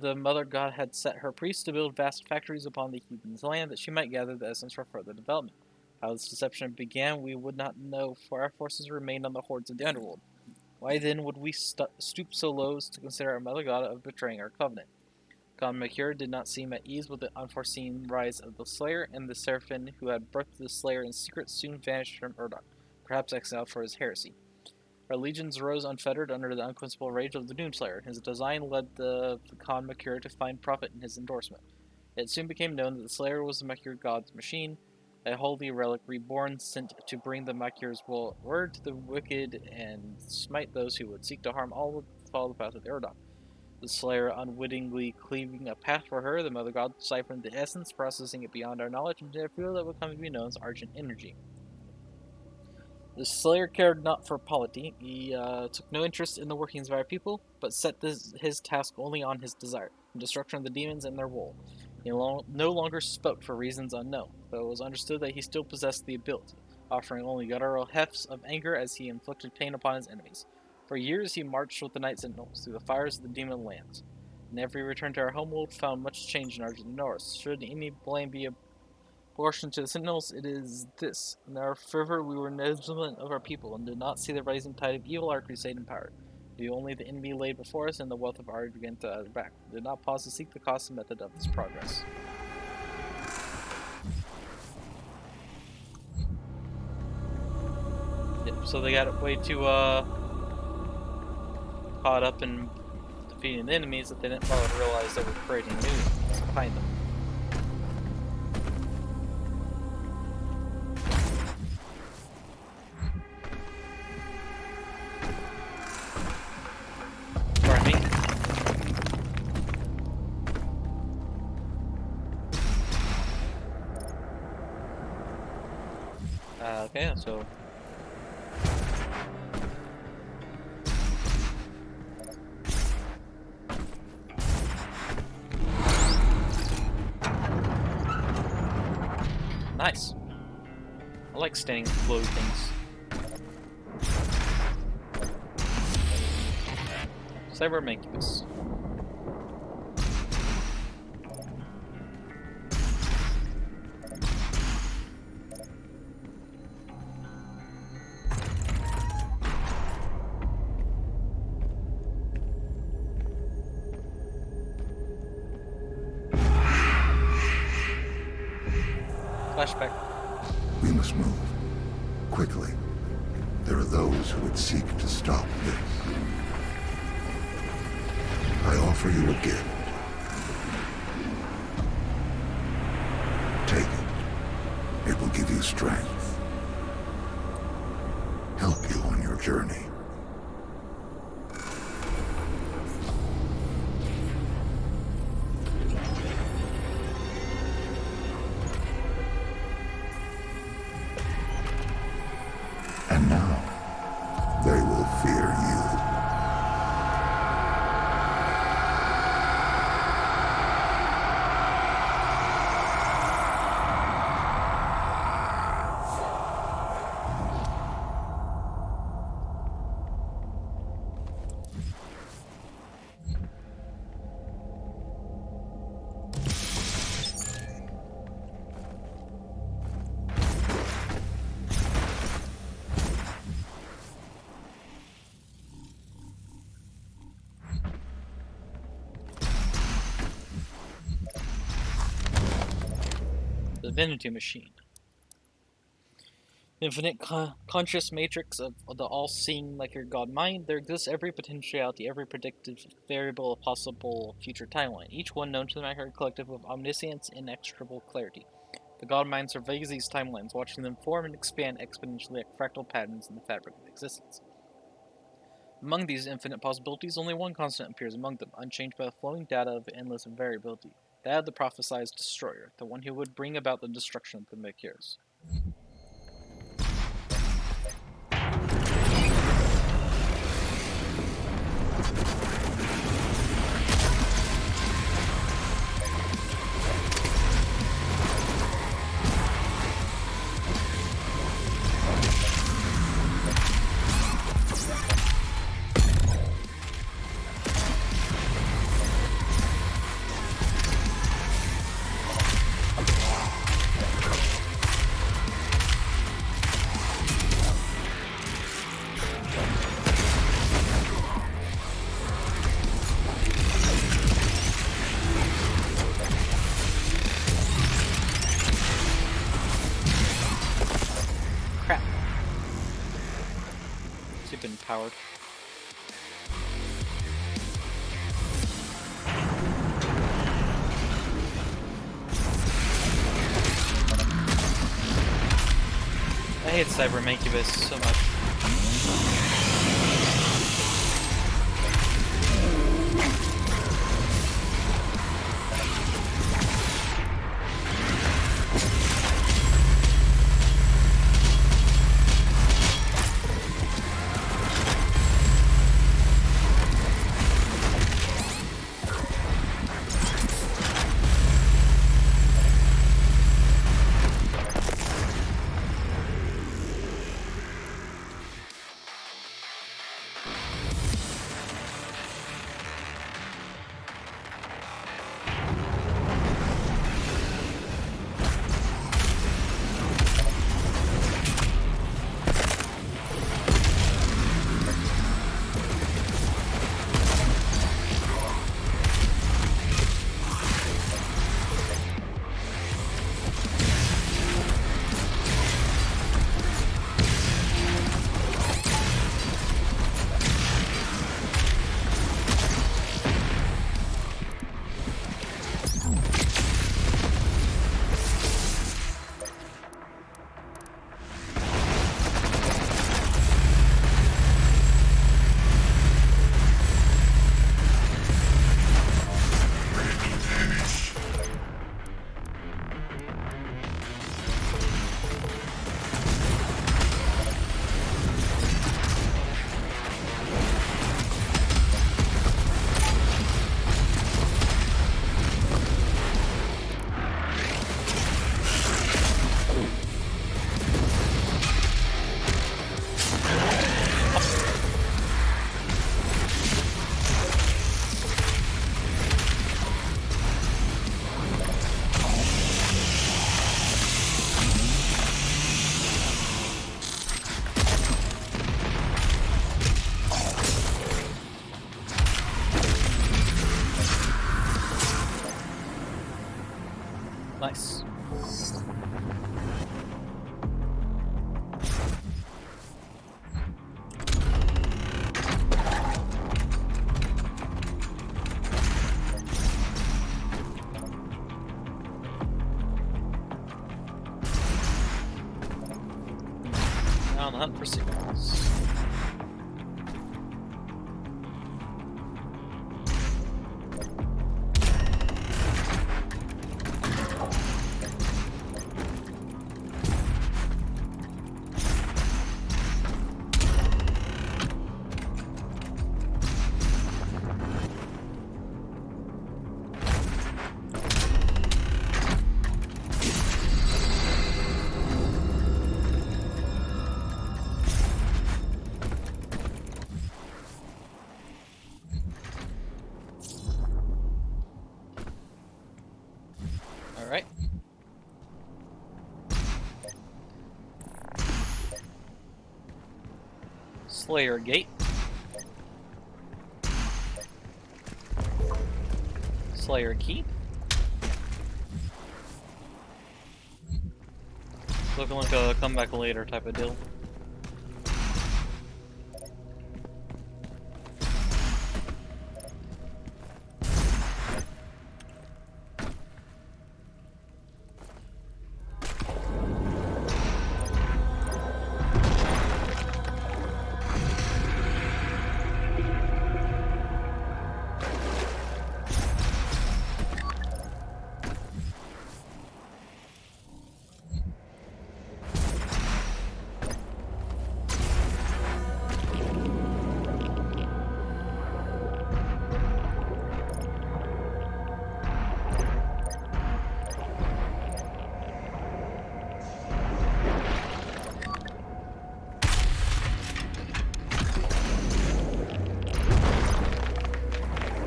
the Mother God had set her priests to build vast factories upon the heathen's land that she might gather the essence for further development. How this deception began we would not know, for our forces remained on the hordes of the underworld. Why then would we stoop so low as to consider our Mother God of betraying our covenant? God Mercure did not seem at ease with the unforeseen rise of the Slayer, and the Seraphim who had birthed the Slayer in secret soon vanished from Urdok, perhaps exiled for his heresy. Our legions rose unfettered under the unquenchable rage of the Doomslayer. His design led the Khan Mercure to find profit in his endorsement. It soon became known that the Slayer was the Mercure God's machine, a holy relic reborn, sent to bring the Mercure's word to the wicked and smite those who would seek to harm all who follow the path of Urdok. The Slayer unwittingly cleaving a path for her, the Mother God siphoned the essence, processing it beyond our knowledge into a field that would come to be known as Argent Energy. The Slayer cared not for polity. He took no interest in the workings of our people, but set his task only on his desire, the destruction of the demons and their wool. He no longer spoke for reasons unknown, though it was understood that he still possessed the ability, offering only guttural hefts of anger as he inflicted pain upon his enemies. For years he marched with the Night Sentinels through the fires of the demon lands. In every return to our homeworld found much change in Argent North. Should any blame be apportioned to the Sentinels, it is this. In our fervor we were negligent of our people, and did not see the rising tide of evil our crusade empowered. We viewed only the enemy laid before us, and the wealth of Argenta at our back. We did not pause to seek the cost and method of this progress. Yep, so they got way too caught up in defeating the enemies that they didn't bother to realize they were creating new ones behind them. Pardon me. Okay, so nice. I like standing floaty things. Cyber Mancubus. Flashback. We must move. Quickly. There are those who would seek to stop this. I offer you a gift. Take it. It will give you strength. Help you on your journey. And now, they will fear you. The Divinity Machine. Infinite conscious matrix of the all-seeing like your god mind, there exists every potentiality, every predictive variable of possible future timeline, each one known to the Macro Collective with omniscience and inexorable clarity. The god mind surveys these timelines, watching them form and expand exponentially like fractal patterns in the fabric of existence. Among these infinite possibilities, only one constant appears among them, unchanged by the flowing data of endless variability, that of the prophesied destroyer, the one who would bring about the destruction of the Makirs. Been powered. I hate Cyber Mancubus so much. Nice. Now on the hunt for signals. Slayer Gate. Slayer Keep. Looking like a come back later type of deal.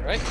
Right?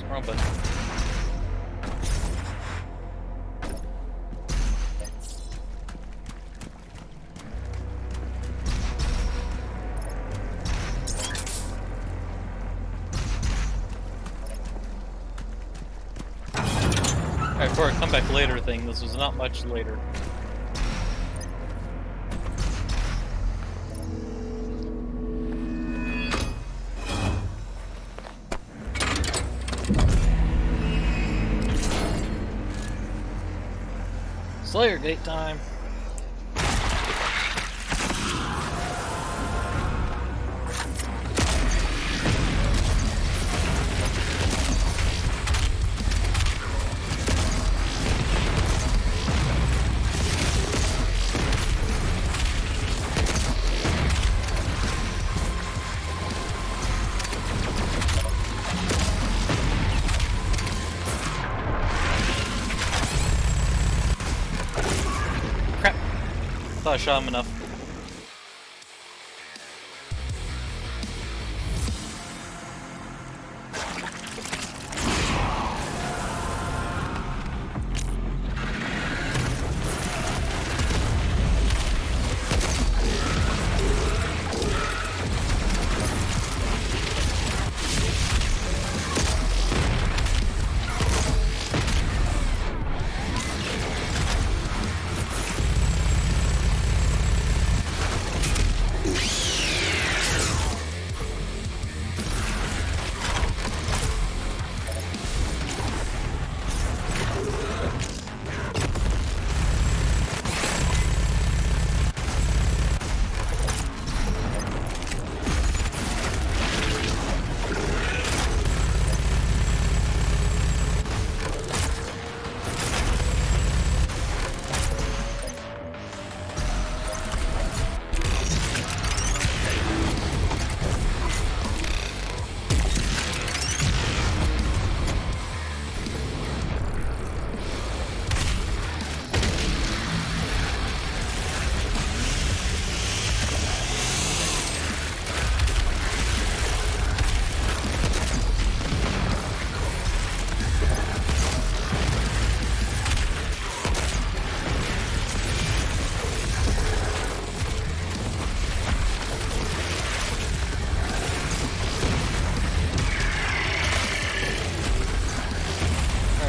Wrong button. Alright, for a comeback later thing, this was not much later. Slayer Gate time. Thought I shot him enough.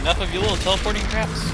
Enough of you little teleporting traps.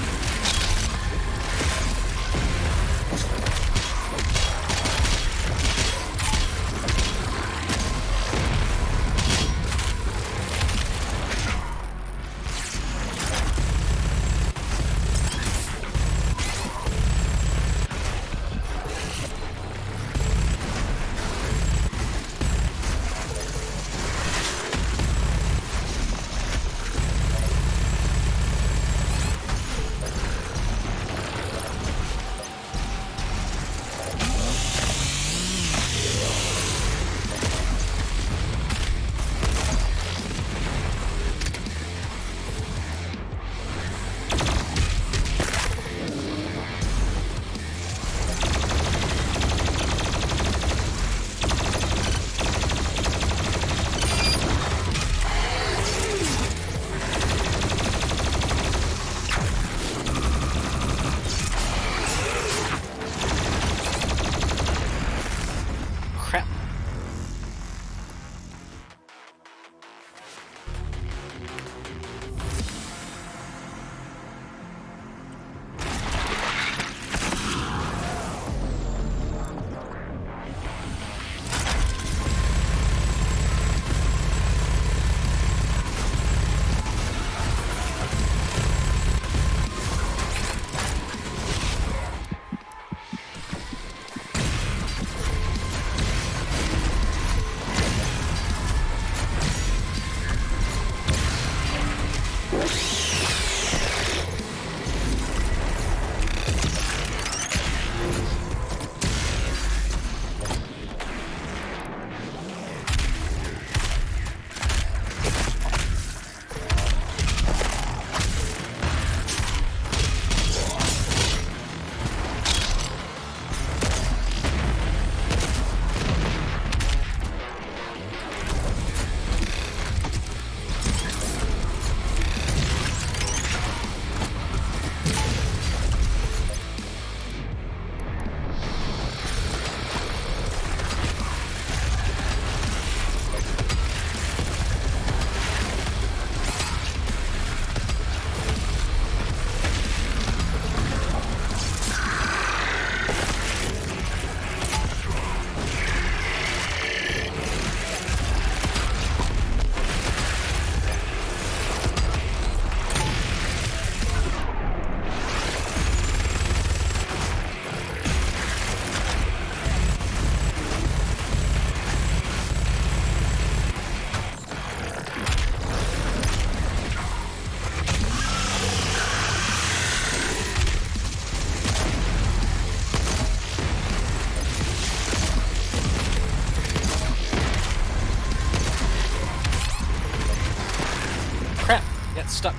Crap! Got stuck.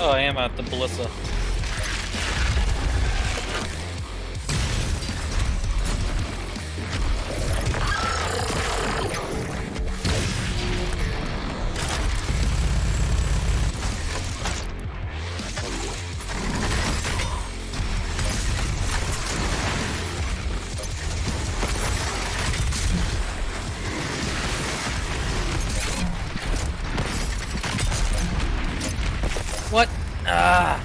Oh, I am at the Ballista. What? Ah!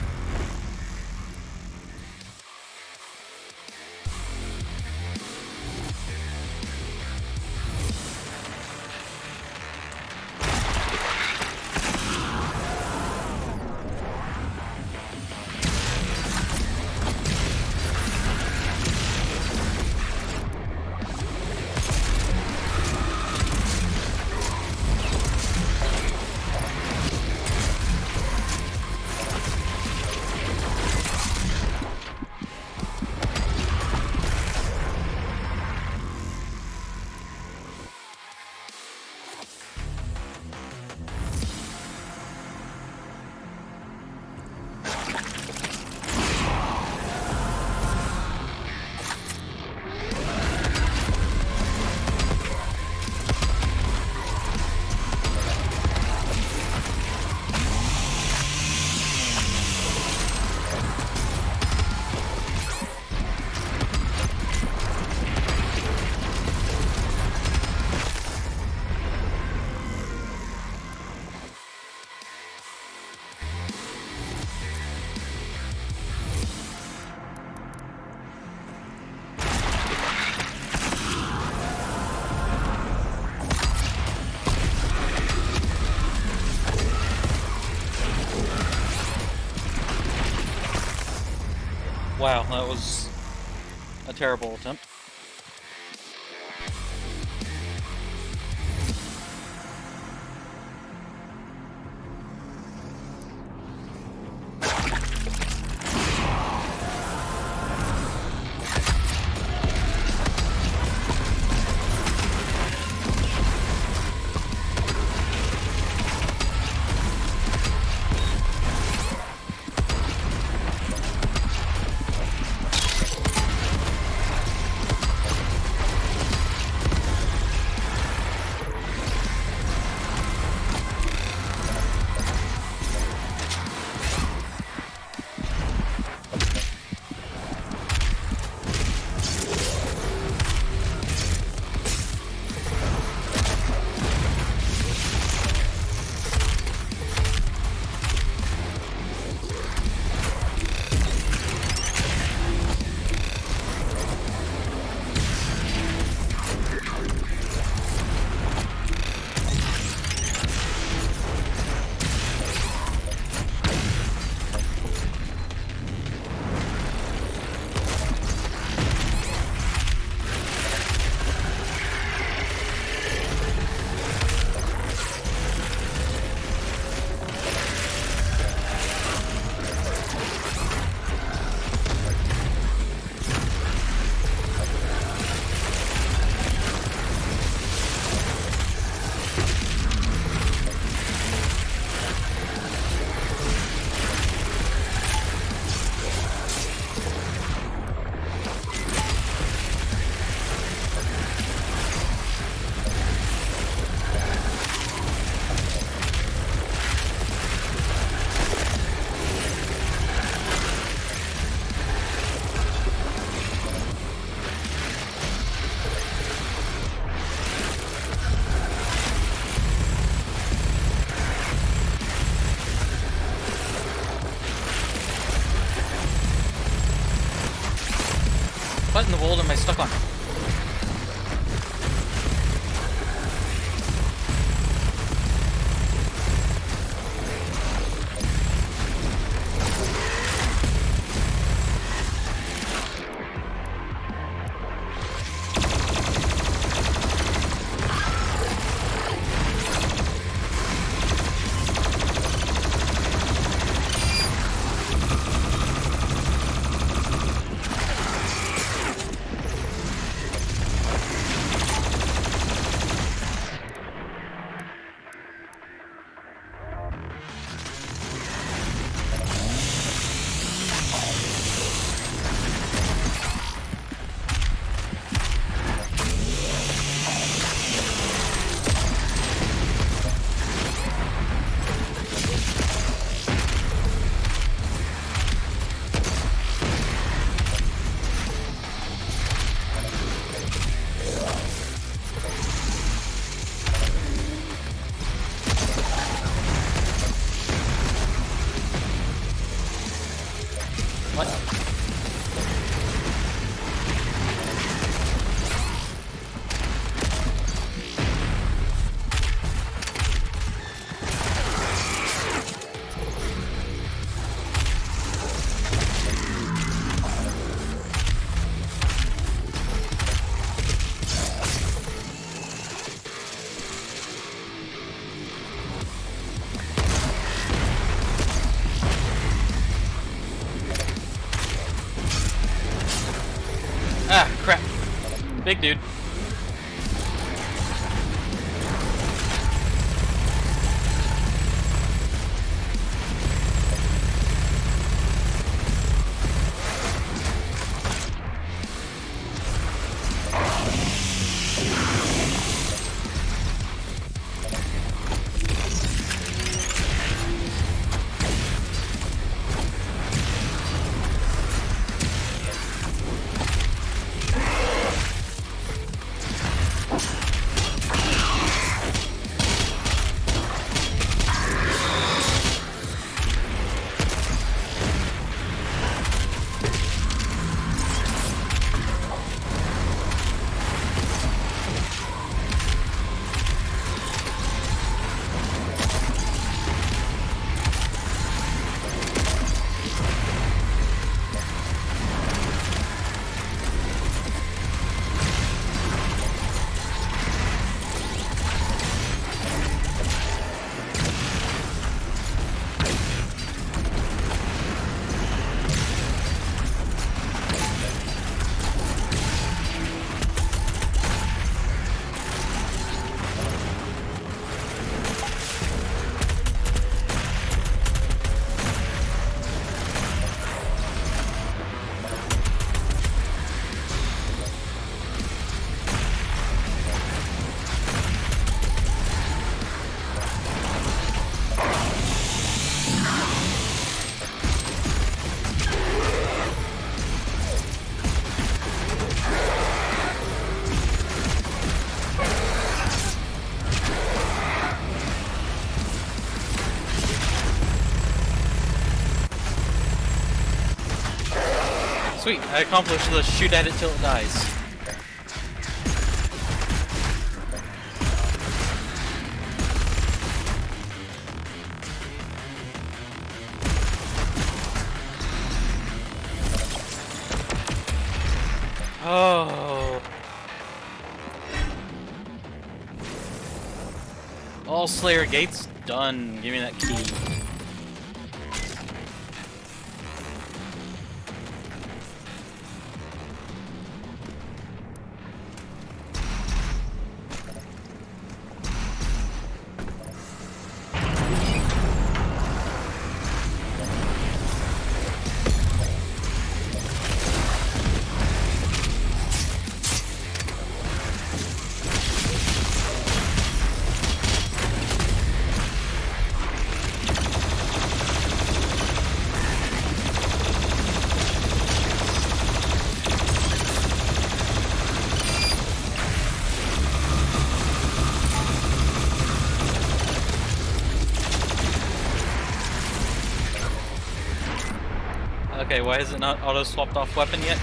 Wow, that was a terrible attempt. What in the world am I stuck on? What? Ah, crap. Big dude. Sweet, I accomplished the shoot at it till it dies. Oh. All Slayer gates done. Give me that key. Okay, why is it not auto-swapped off weapon yet?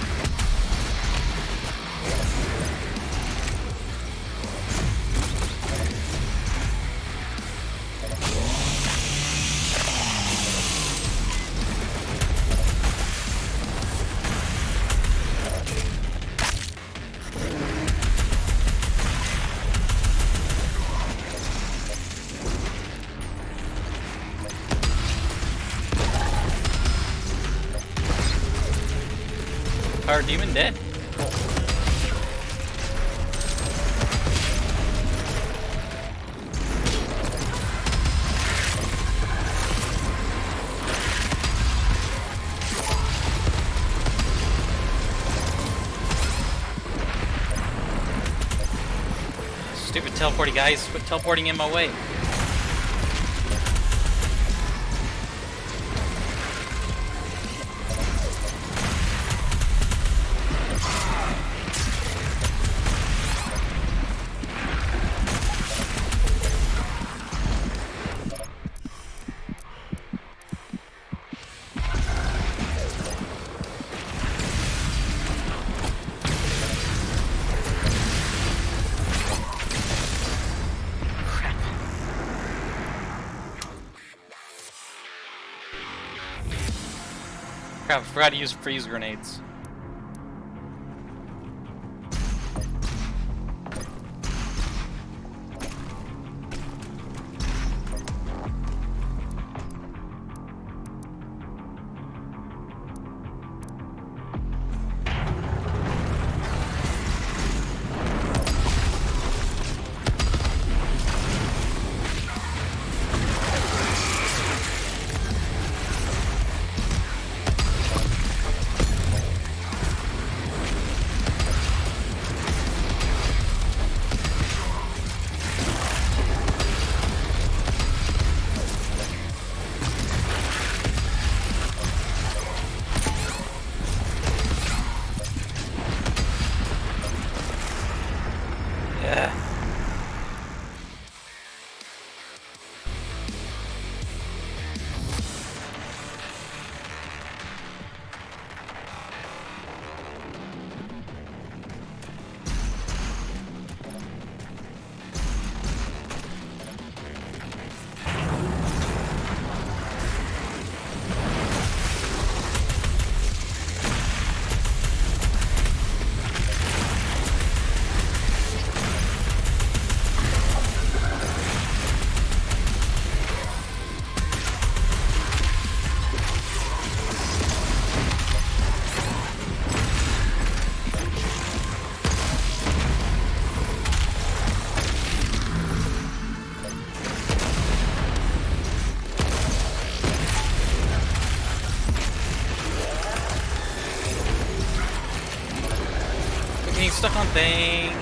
Fire demon dead. Stupid teleporting guys, quit teleporting in my way. Crap, I forgot to use freeze grenades. Stuck on things.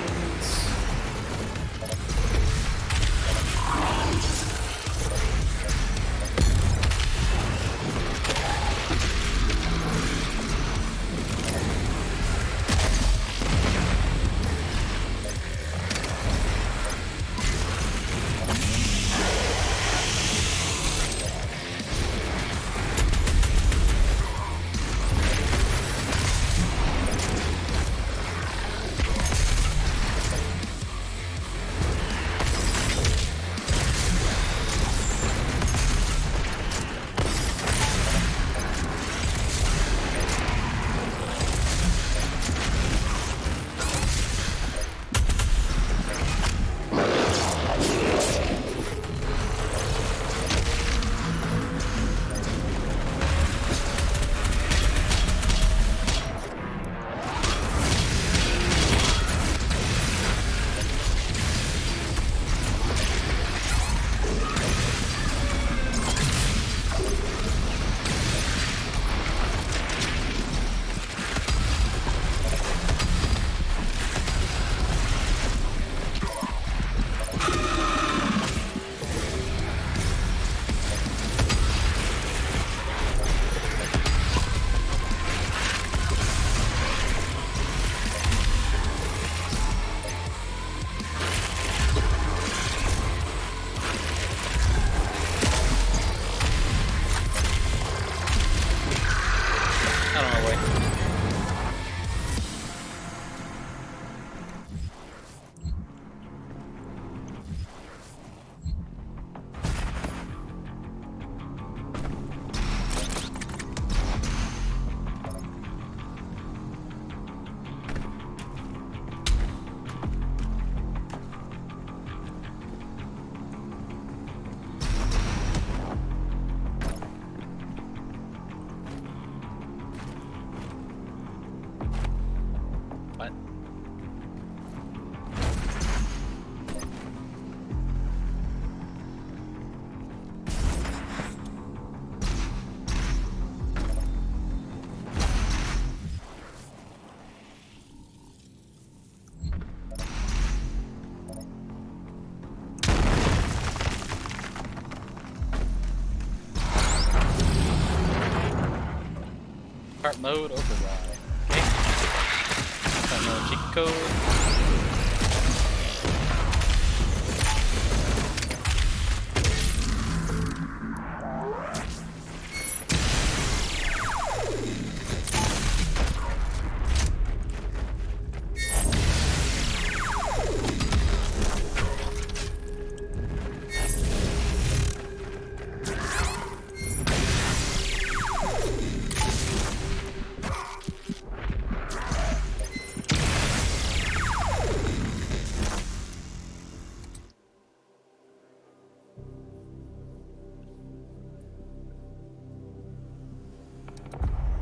mode override. Okay. Got no cheat code.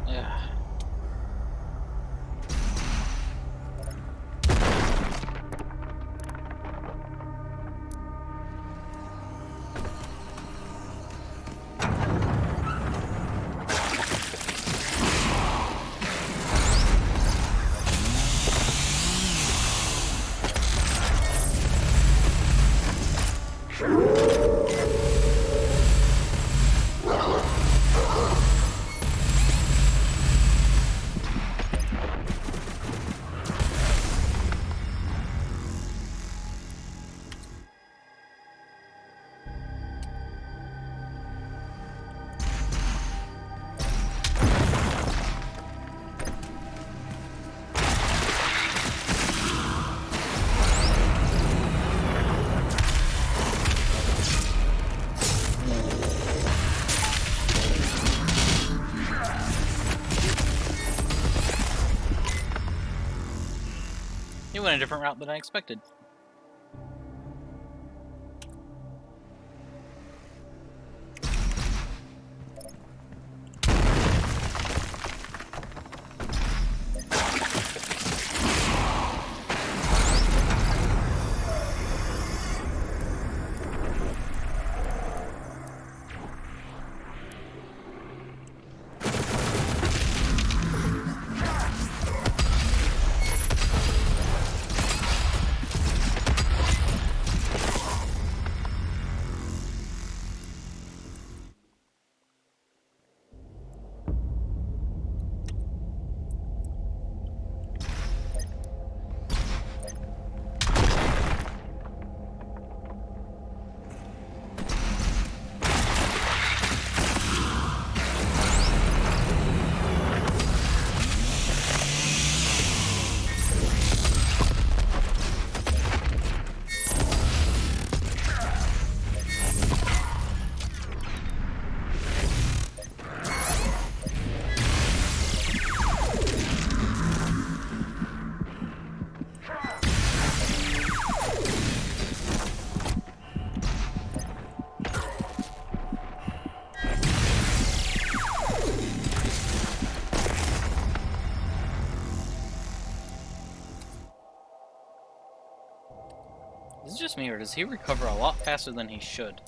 Yeah. You went a different route than I expected. Is it just me, or does he recover a lot faster than he should?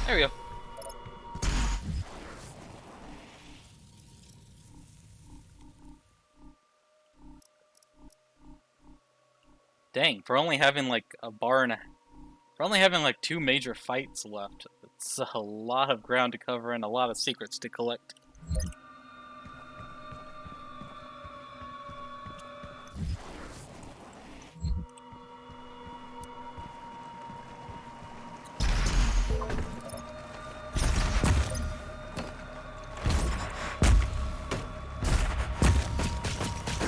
There we go. Dang, for only having like a bar and a... For only having like 2 major fights left, it's a lot of ground to cover and a lot of secrets to collect.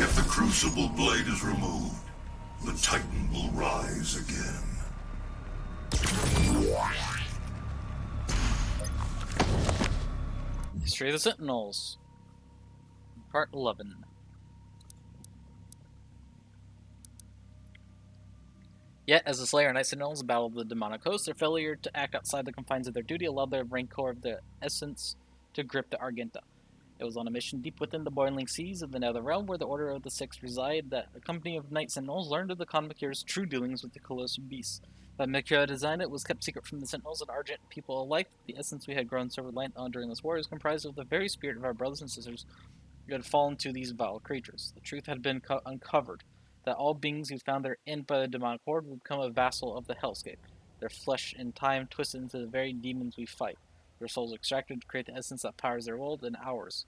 If the Crucible blade is removed, the Titan will rise again. History of the Sentinels. Part 11. Yet, as the Slayer and Night Sentinels battled the demonic host, their failure to act outside the confines of their duty allowed the rancor of the Essence to grip the Argenta. It was on a mission deep within the boiling seas of the Nether Realm, where the Order of the Six reside, that a company of Night Sentinels learned of the Khan Makir's true dealings with the colossal beast. That Makir designed it was kept secret from the Sentinels and Argent people alike. The essence we had grown so reliant on during this war is comprised of the very spirit of our brothers and sisters who had fallen to these vile creatures. The truth had been uncovered, that all beings who found their end by the demonic horde would become a vassal of the hellscape, their flesh in time twisted into the very demons we fight, their souls extracted to create the essence that powers their world and ours.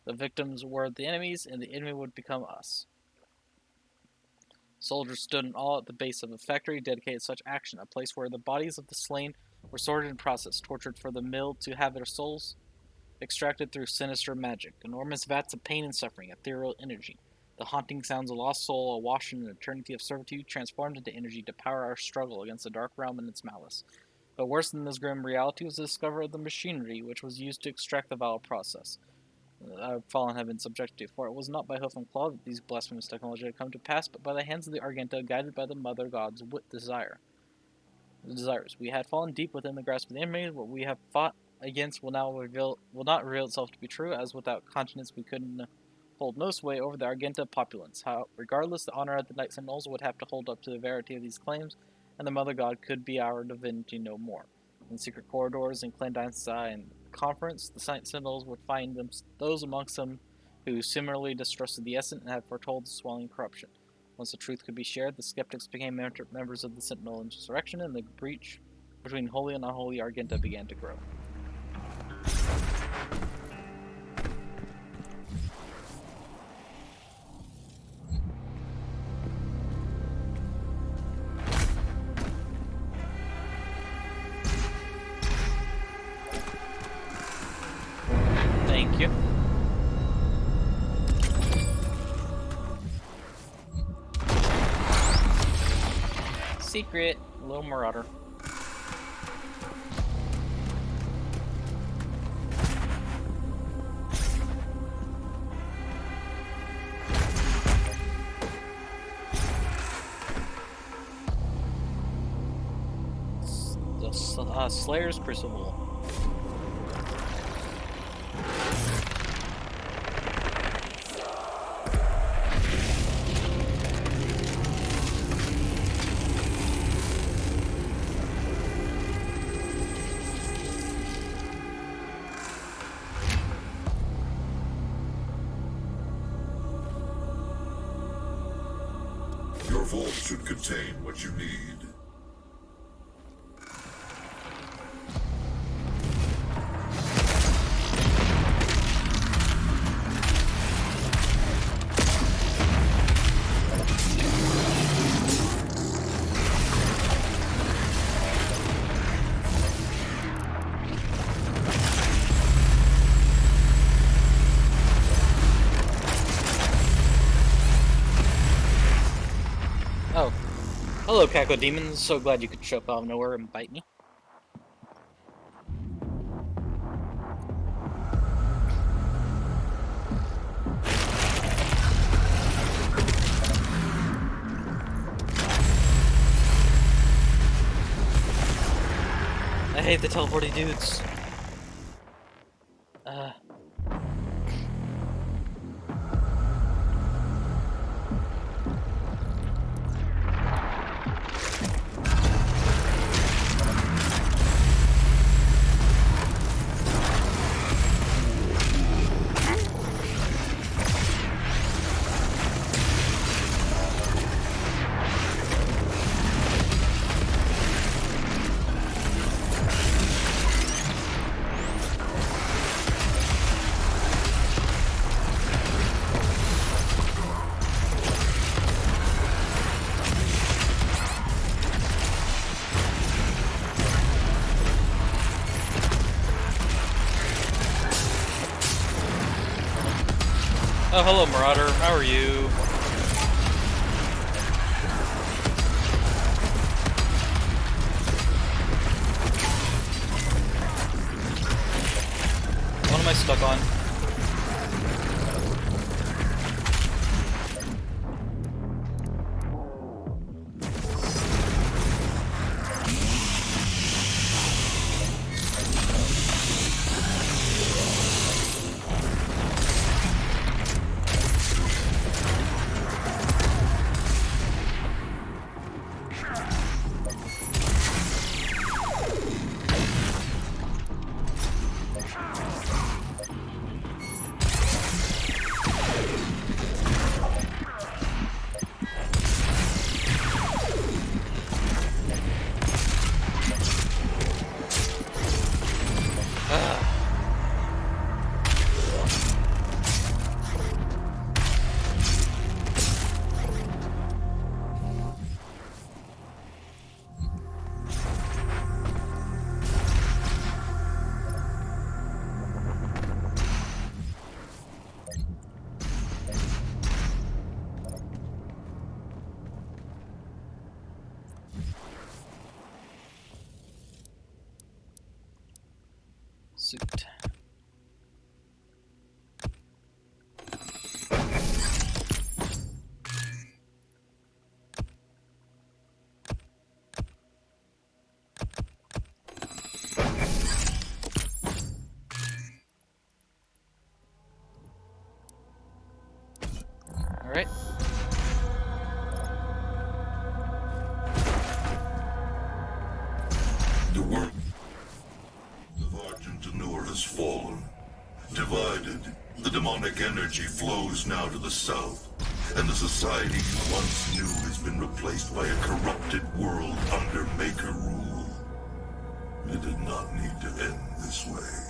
The victims were the enemies, and the enemy would become us. Soldiers stood in awe at the base of a factory dedicated to such action, a place where the bodies of the slain were sorted and processed, tortured for the mill to have their souls extracted through sinister magic, enormous vats of pain and suffering, ethereal energy. The haunting sounds of a lost soul awash in an eternity of servitude, transformed into energy to power our struggle against the dark realm and its malice. But worse than this grim reality was the discovery of the machinery which was used to extract the vile process. Our fallen have been subjected to, for it was not by hoof and claw that these blasphemous technology had come to pass, but by the hands of the Argenta, guided by the Mother God's desires. We had fallen deep within the grasp of the enemy. What we have fought against will not reveal itself to be true, as without conscience we could hold no sway over the Argenta populace. How, regardless, the honor of the Knights and Knolls would have to hold up to the verity of these claims, and the Mother God could be our divinity no more. In secret corridors and clandestine conference, the Sentinels would find those amongst them who similarly distrusted the Essence and had foretold the swelling corruption. Once the truth could be shared, the skeptics became members of the Sentinel insurrection, and the breach between holy and unholy Argenta began to grow. Thank you. Secret, little marauder. The Slayer's Crucible. Your vault should contain what you need. Oh. Hello, Caco Demons. So glad you could show up out of nowhere and bite me. I hate the teleporting dudes. Oh, hello, Marauder. How are you? What am I stuck on? energy flows now to the south, and the society you once knew has been replaced by a corrupted world under Maker rule. It did not need to end this way.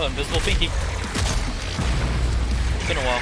Oh, invisible pinky. It's been a while.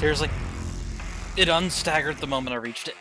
Seriously, it unstaggered the moment I reached it.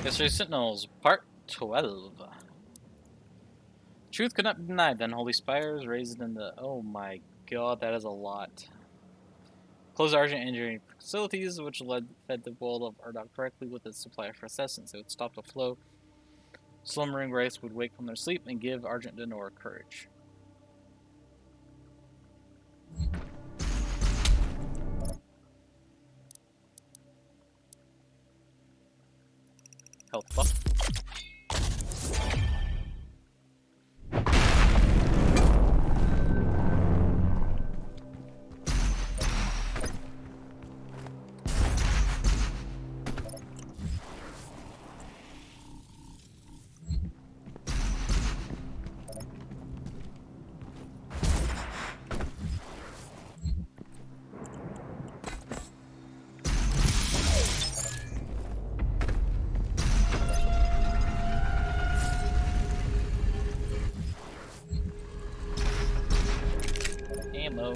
Yesterday Sentinels, Part 12. Truth could not be denied, then holy spires raised in the... Oh my god, that is a lot. Closed Argent engineering facilities, which fed the world of Urdok directly with its supply of essence. It would stop the flow. Slumbering race would wake from their sleep and give Argent Denor courage. Health buff. Ammo.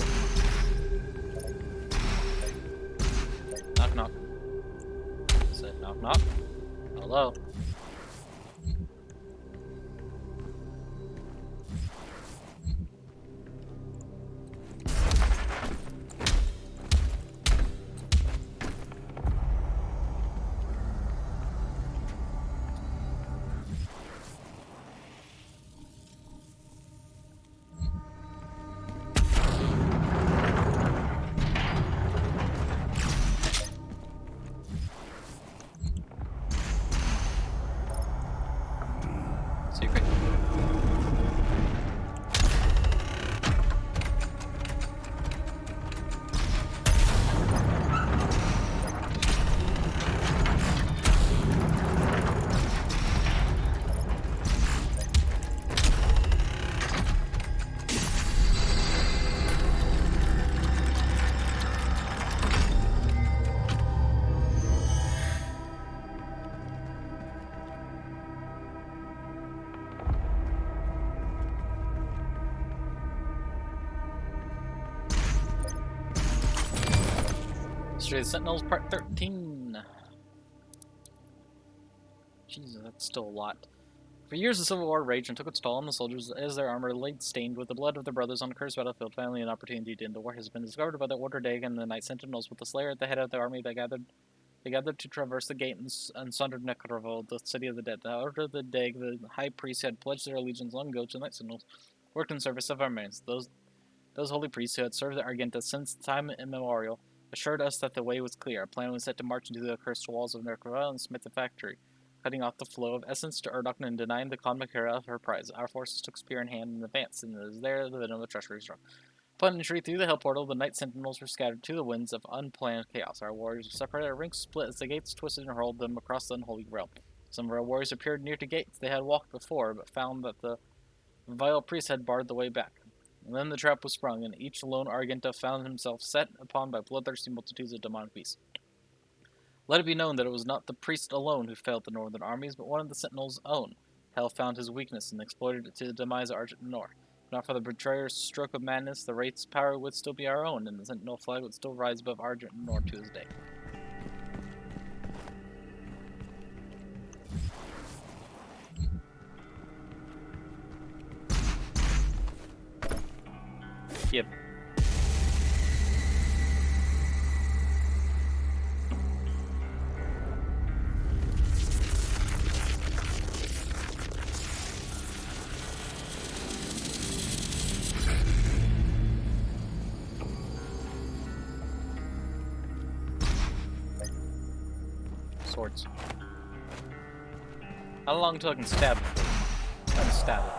Knock knock. Said knock knock. Hello. Secret. Yesterday's Sentinels, Part 13. Jesus, that's still a lot. For years, the Civil War raged and took its toll on the soldiers as their armor lay stained with the blood of their brothers on a cursed battlefield. Finally, an opportunity to end the war has been discovered by the Order Dag and the Night Sentinels, with the Slayer at the head of the army. They gathered to traverse the gate and sundered Necrovo, the city of the dead. The Order of the Dag, the High Priest, had pledged their allegiance long ago to the Night Sentinels, worked in service of our manes. Those holy priests who had served the Argenta since time immemorial assured us that the way was clear. Our plan was set to march into the accursed walls of Nerkava and smite the factory, cutting off the flow of essence to Urdok and denying the Khan Makara of her prize. Our forces took spear in hand and advanced, and it was there the venom of the treachery struck. Upon entry through the Hell Portal, the Night Sentinels were scattered to the winds of unplanned chaos. Our warriors were separated, our ranks split as the gates twisted and hurled them across the unholy realm. Some of our warriors appeared near to gates they had walked before, but found that the vile priest had barred the way back. And then the trap was sprung, and each lone Argenta found himself set upon by bloodthirsty multitudes of demonic beasts. Let it be known that it was not the priest alone who failed the northern armies, but one of the Sentinels' own. Hell found his weakness and exploited it to demise Argent Nor. If not for the betrayer's stroke of madness, the Wraith's power would still be our own, and the Sentinel flag would still rise above Argent Nor to his day. Yep. Swords. How long until I can stab it? I can stab it.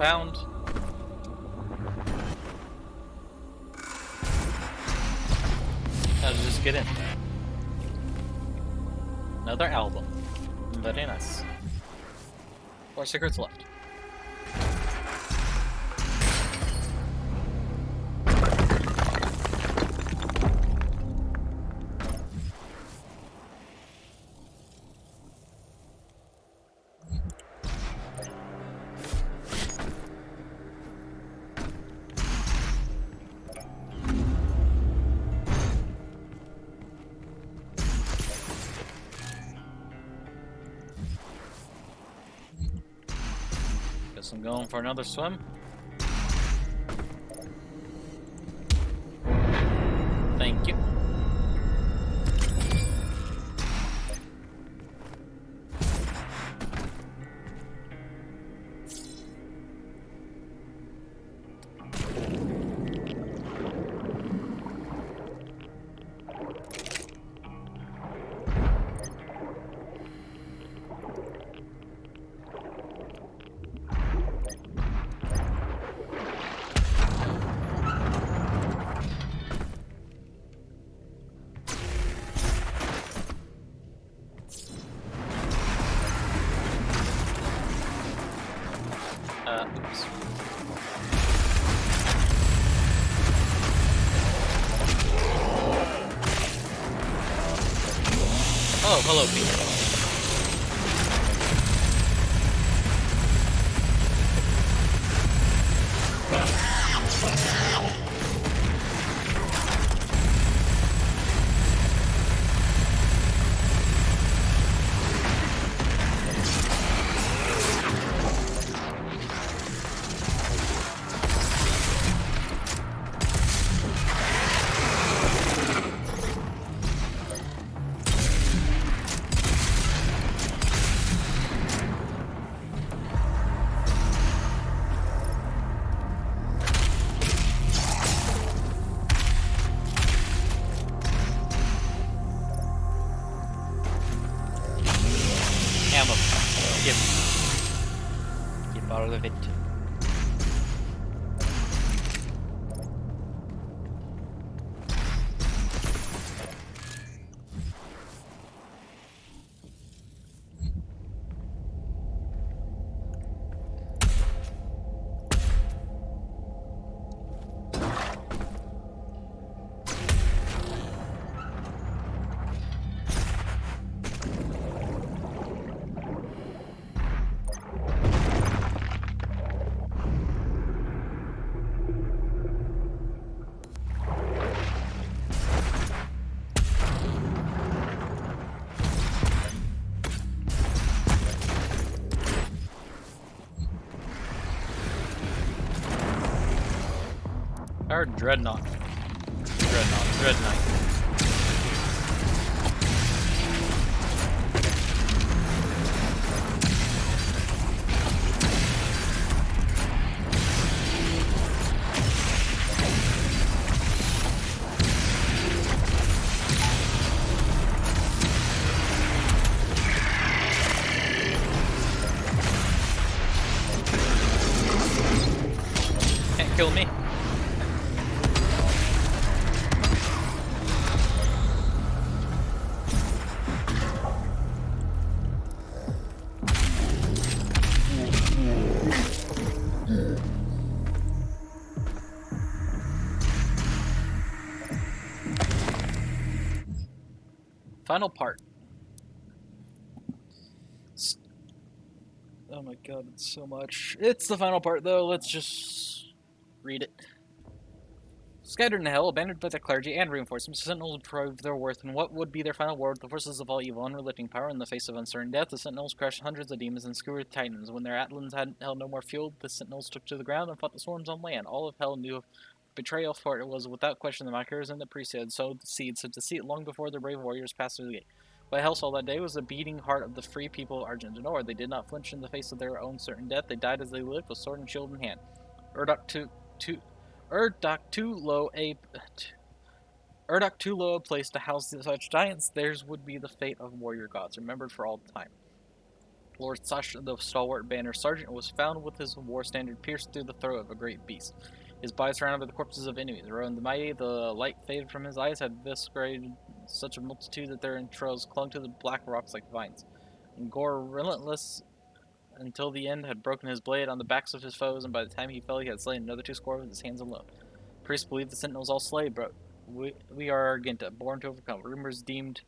found. I'll just get in. Another album. Very nice. 4 secrets left. Guess I'm going for another swim. Thank you. Oops. Oh, hello, people. Ammo. Get out of it. I heard Dreadnought. Dreadnought. Can't kill me. Final part. Oh my god, it's so much. It's the final part though, let's just read it. Scattered in hell, abandoned by the clergy and reinforcements, the Sentinels proved their worth in what would be their final war with the forces of all evil, unrelenting power in the face of uncertain death. The Sentinels crushed hundreds of demons and skewered titans. When their Atlands had held no more fuel, the Sentinels took to the ground and fought the swarms on land. All of hell knew of betrayal, for it was without question the mockers and the priests had sowed the seeds of deceit long before their brave warriors passed through the gate. What hell saw that day was the beating heart of the free people of Argentinor. They did not flinch in the face of their own certain death. They died as they lived, with sword and shield in hand. Urdak too low a place to house such giants, theirs would be the fate of warrior gods, remembered for all time. Lord Sash, the stalwart banner sergeant, was found with his war standard pierced through the throat of a great beast. His body surrounded by the corpses of enemies. Around the mighty, the light faded from his eyes, had eviscerated such a multitude that their entrails clung to the black rocks like vines. And gore, relentless until the end, had broken his blade on the backs of his foes, and by the time he fell, he had slain another 2 score with his hands alone. Priests believe the Sentinels all slay, but we are Argenta, born to overcome. Rumors deemed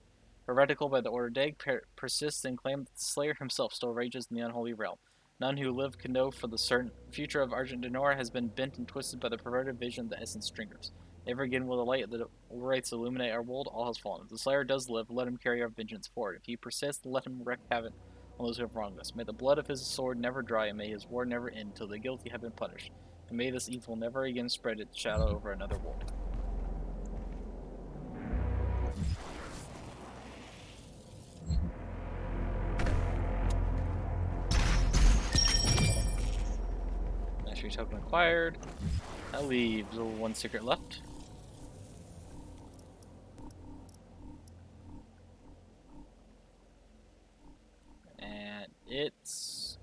heretical by the Order Dag persists and claim that the Slayer himself still rages in the unholy realm. None who live can know, for the certain future of Argent Denora has been bent and twisted by the perverted vision of the Essence Stringers. Never again will the light of the rights illuminate our world. All has fallen. If the Slayer does live, let him carry our vengeance forward. If he persists, let him wreak havoc on those who have wronged us. May the blood of his sword never dry, and may his war never end till the guilty have been punished. And may this evil never again spread its shadow over another world. Mastery token acquired. That leaves 1 secret left. And it's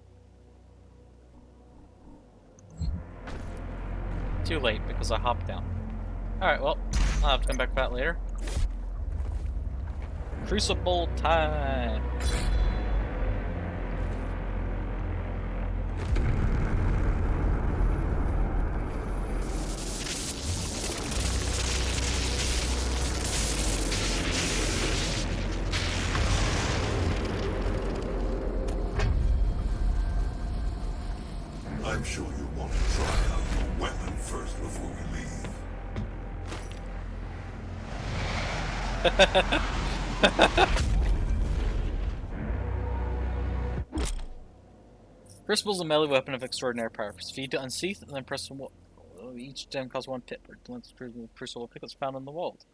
too late because I hopped down. Alright, well, I'll have to come back to that later. Crucible time! I'm sure you want to try out your weapon first before we leave. Crucible is a melee weapon of extraordinary power. Press V to unsheath, and then press each gem costs 1 pip. Crucible pickets found in the vault.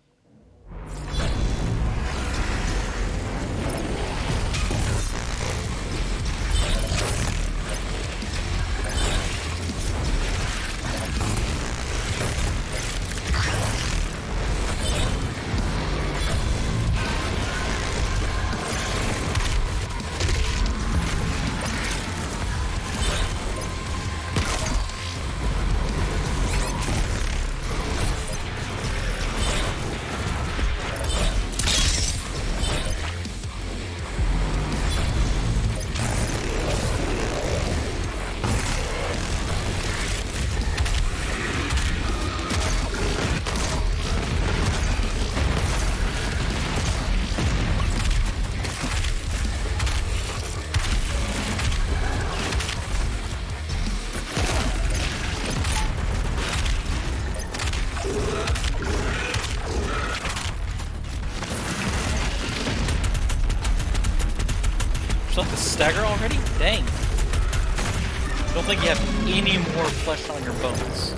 Stagger already? Dang. Don't think you have any more flesh on your bones.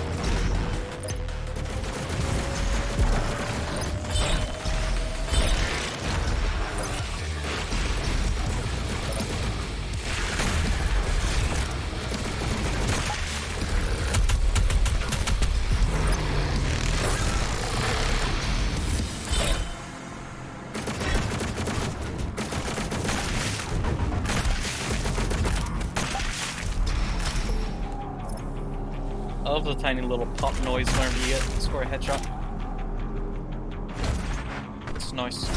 I love the tiny little pop noise whenever you score a headshot. It's nice.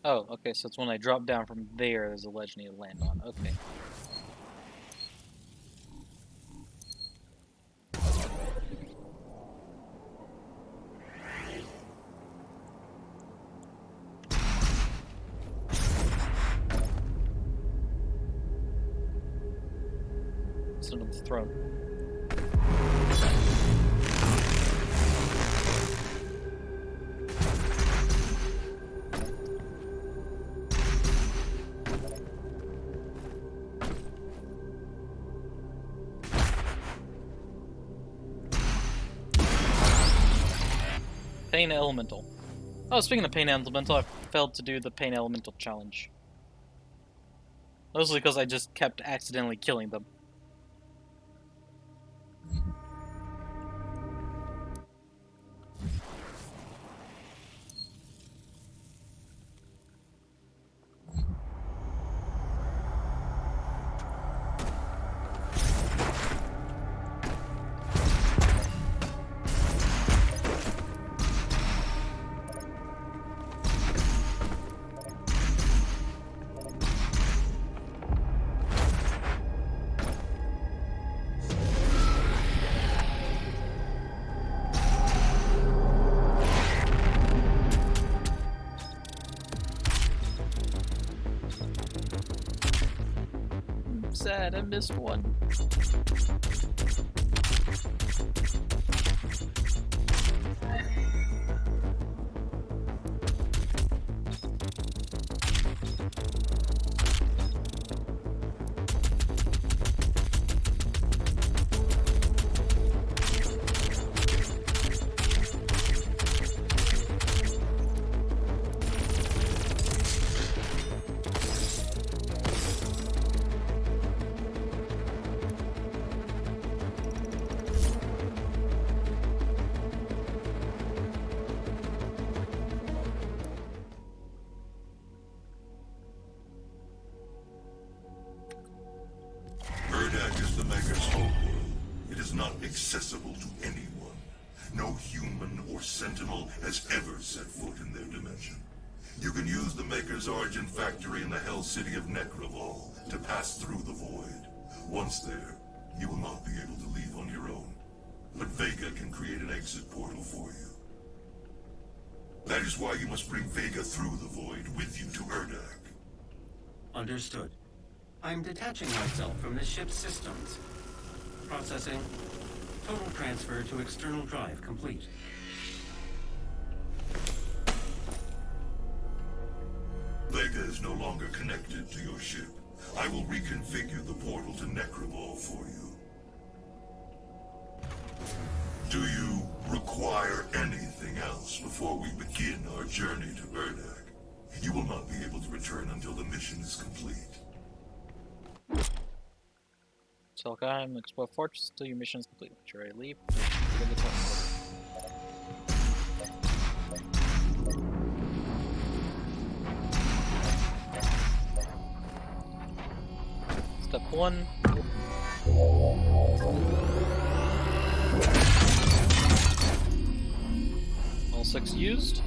Oh, okay, so it's when I drop down from there, there's a ledge I need to land on. Okay. Sit on the throne. Pain Elemental. Oh, speaking of Pain Elemental, I failed to do the Pain Elemental challenge. Mostly because I just kept accidentally killing them. Sad, I missed one. Urdak is the Maker's homeworld. It is not accessible to anyone. No human or Sentinel has ever set foot in their dimension. You can use the Maker's origin factory in the Hell City of Necrovol to pass through the Void. Once there, you will not be able to leave on your own. But Vega can create an exit portal for you. That is why you must bring Vega through the Void with you to Urdak. Understood. I'm detaching myself from the ship's systems. Processing. Total transfer to external drive complete. Vega is no longer connected to your ship. I will reconfigure the portal to Necrovol for you. Do you require anything else before we begin our journey to Urdak? You will not be able to return until the mission is complete. Telkai, explore fortress until your mission is complete. Make sure I leave. Step 1. All 6 used.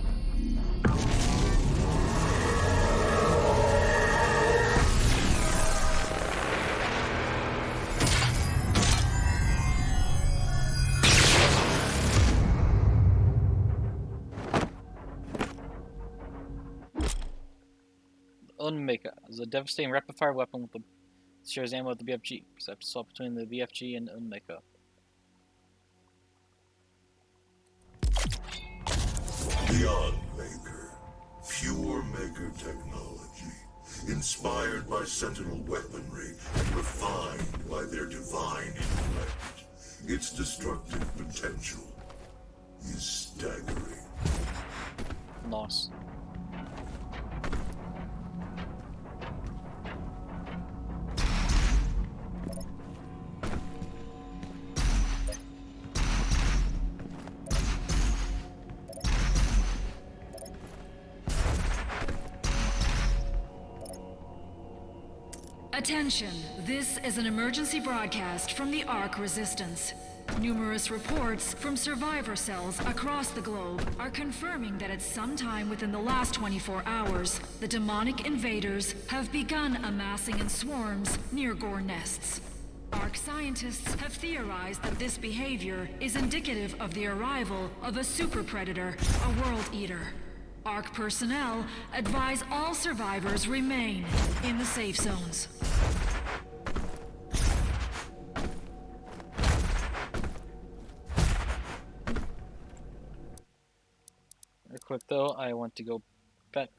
Unmaker is a devastating rapid-fire weapon with the shares ammo with the BFG. Except swap between the BFG and Unmaker. Beyond Maker. Pure Maker technology. Inspired by Sentinel weaponry and refined by their divine intellect. Its destructive potential is staggering. Nice. Attention, this is an emergency broadcast from the Ark Resistance. Numerous reports from survivor cells across the globe are confirming that at some time within the last 24 hours, the demonic invaders have begun amassing in swarms near Gore nests. Ark scientists have theorized that this behavior is indicative of the arrival of a super predator, a world eater. Ark personnel advise all survivors remain in the safe zones. Real quick though, I want to go back.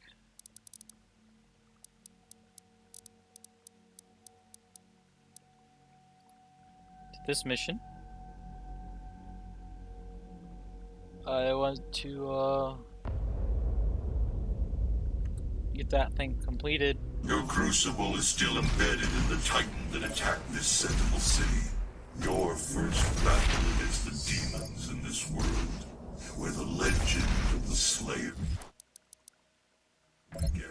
To this mission. I want to get that thing completed. Your Crucible is still embedded in the Titan that attacked this Sentinel city. Your first battle against the demons in this world, where the legend of the Slayer began.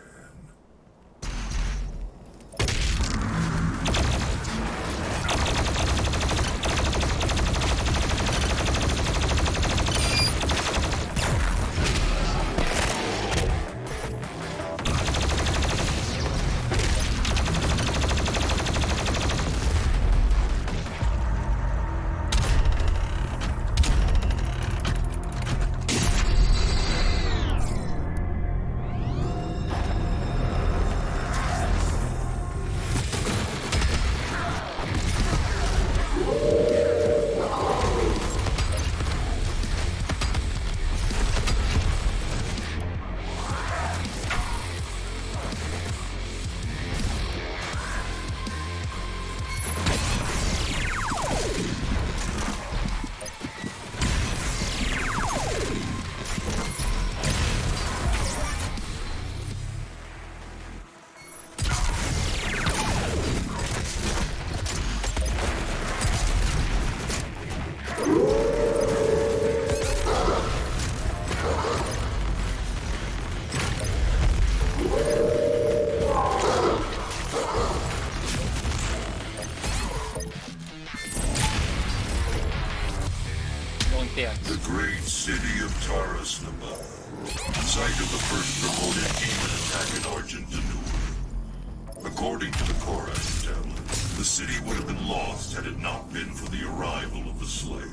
The great city of Taras Nabad, site of the first reported demon attack in Argentinur. According to the Korax tablet, the city would have been lost had it not been for the arrival of the Slayer.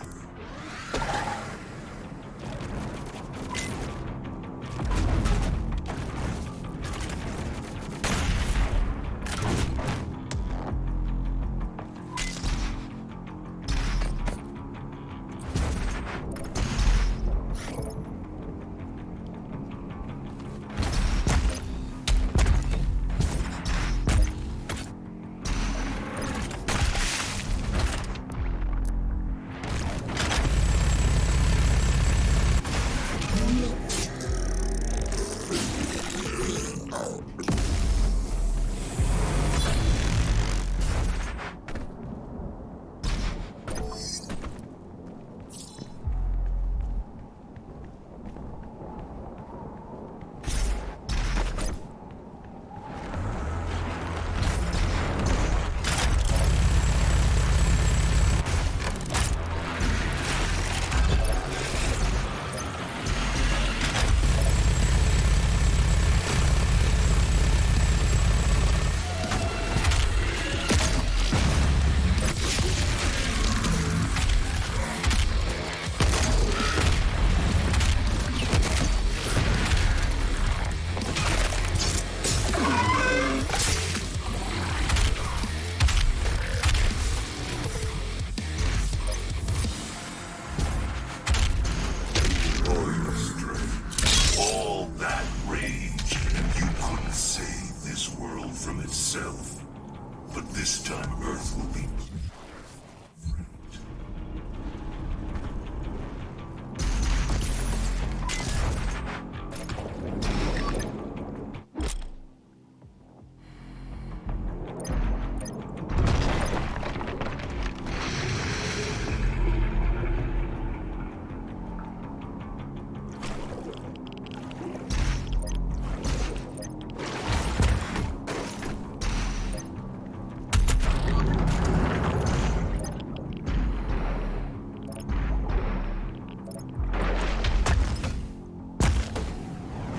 But this time Earth will be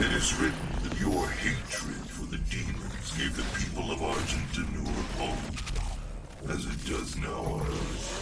It is written that your hatred for the demons gave the people of Argentinur hope, as it does now on Earth.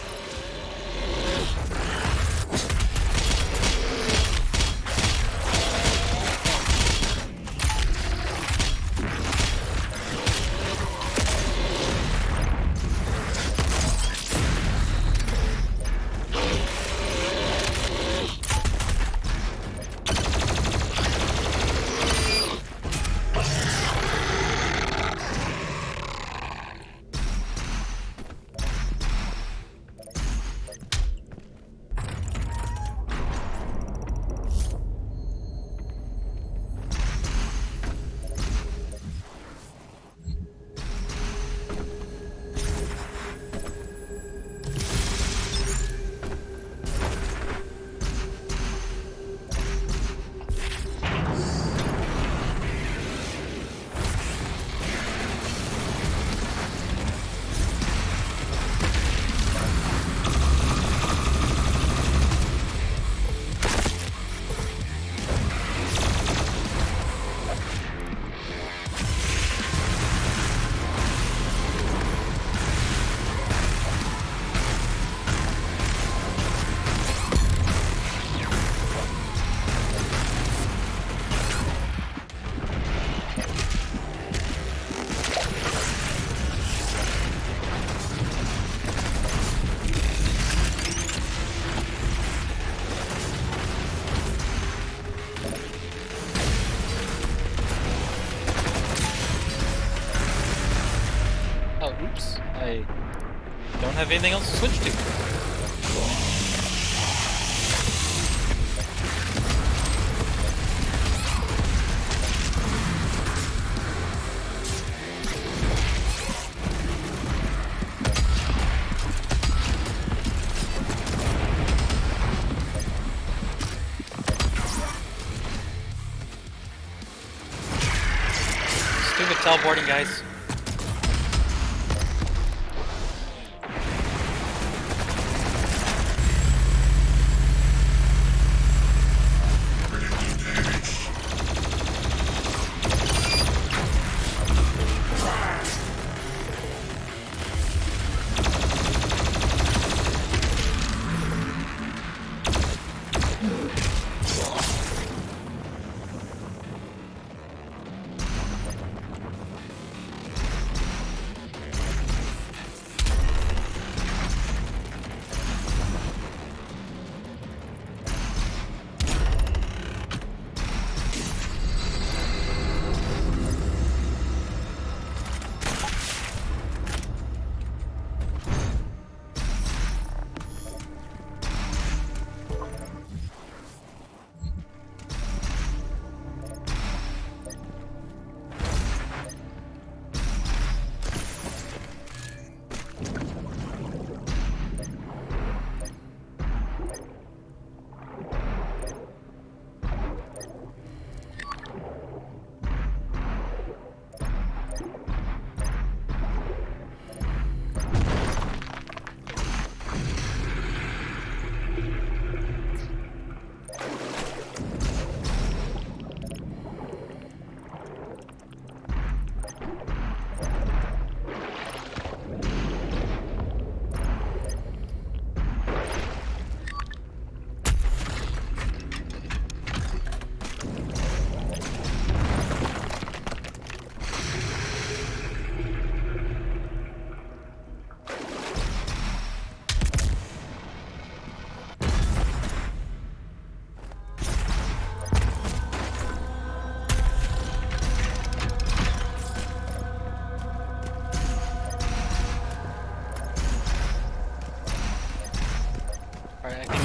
I don't have anything else to switch to. Stupid teleporting, guys.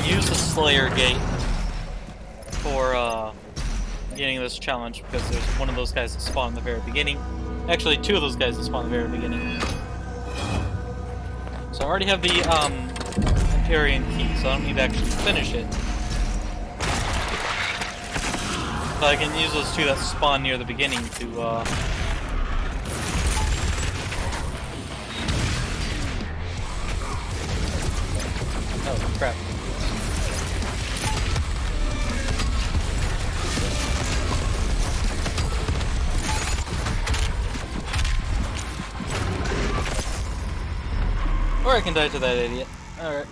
Use the Slayer Gate for getting this challenge because there's one of those guys that spawn in the very beginning. Actually, two of those guys that spawn in the very beginning. So I already have the Empyrean key, so I don't need to actually finish it. But I can use those two that spawn near the beginning to oh crap. Or I can die to that idiot. Alright.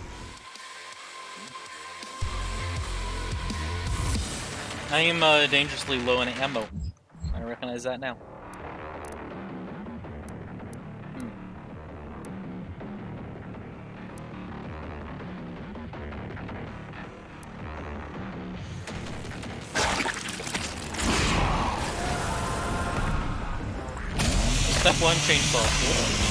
I am dangerously low in ammo. I recognize that now. Step 1, chainsaw.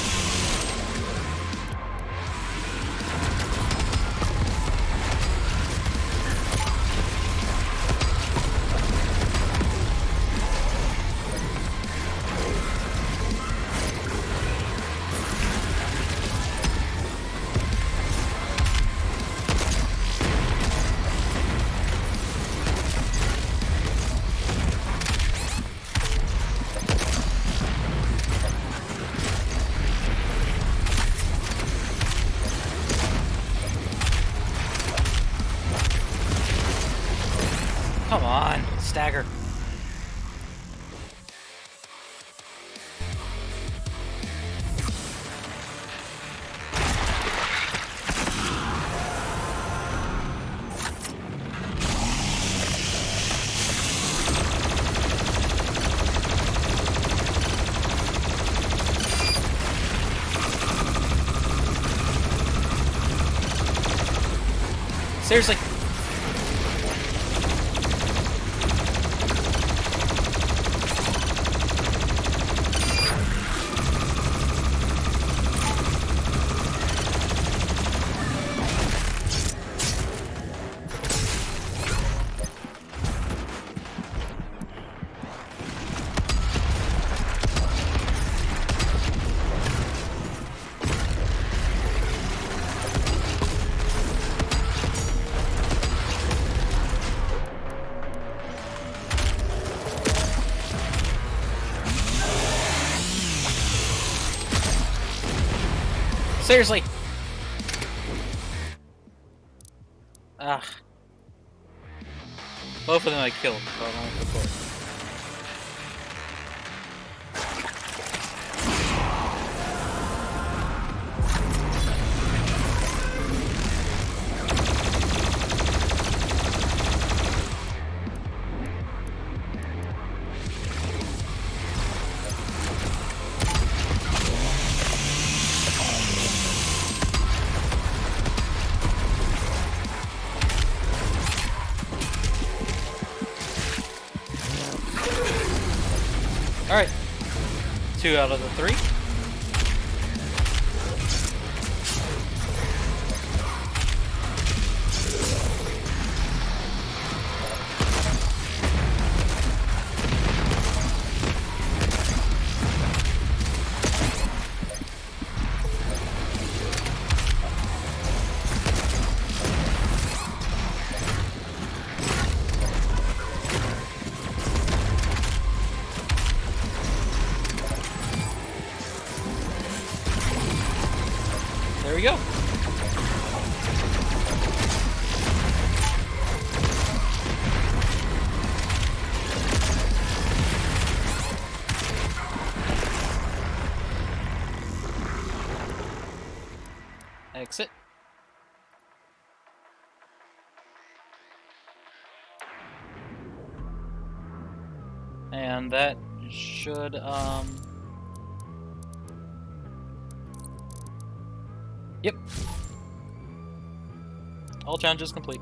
Come on, stagger. Seriously. Seriously! Ah. Both of them I killed, so I don't have to report. Alright. 2 out of the 3. There we go. Exit. And that should, Yep. All challenges complete.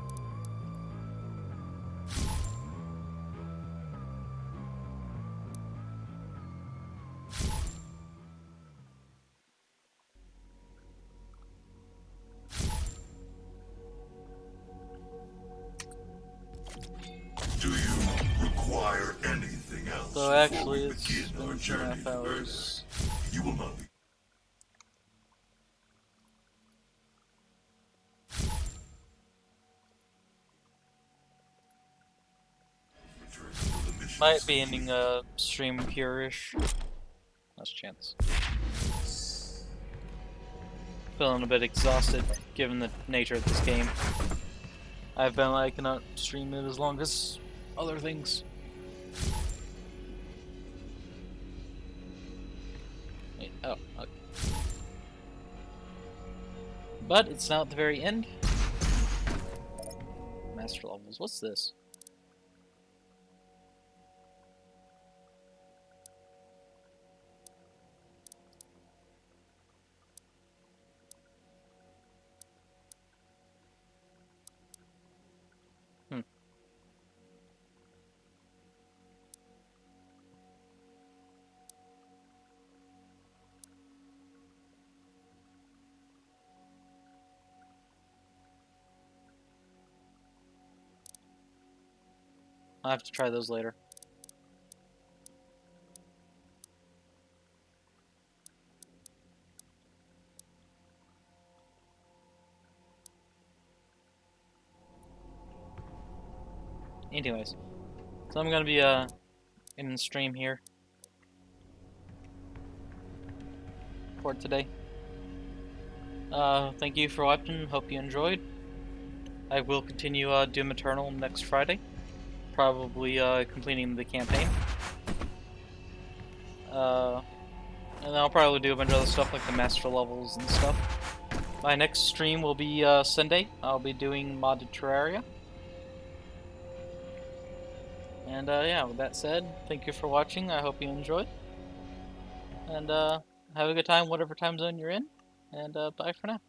Do you require anything else? So actually, before we it's begin our been journey 2.5 hours. further? You will not be. Return to the mission Might be complete. ending stream here-ish. Last chance. Feeling a bit exhausted, given the nature of this game. I've been like, cannot stream it as long as other things. Wait, oh, okay. But it's not the very end. Master levels, what's this? I'll have to try those later. Anyways, so I'm gonna be in the stream here for today. Thank you for watching. Hope you enjoyed. I will continue Doom Eternal next Friday, probably completing the campaign. And I'll probably do a bunch of other stuff like the master levels and stuff. My next stream will be Sunday. I'll be doing modded Terraria. And yeah, with that said, thank you for watching. I hope you enjoyed. And have a good time, whatever time zone you're in. And bye for now.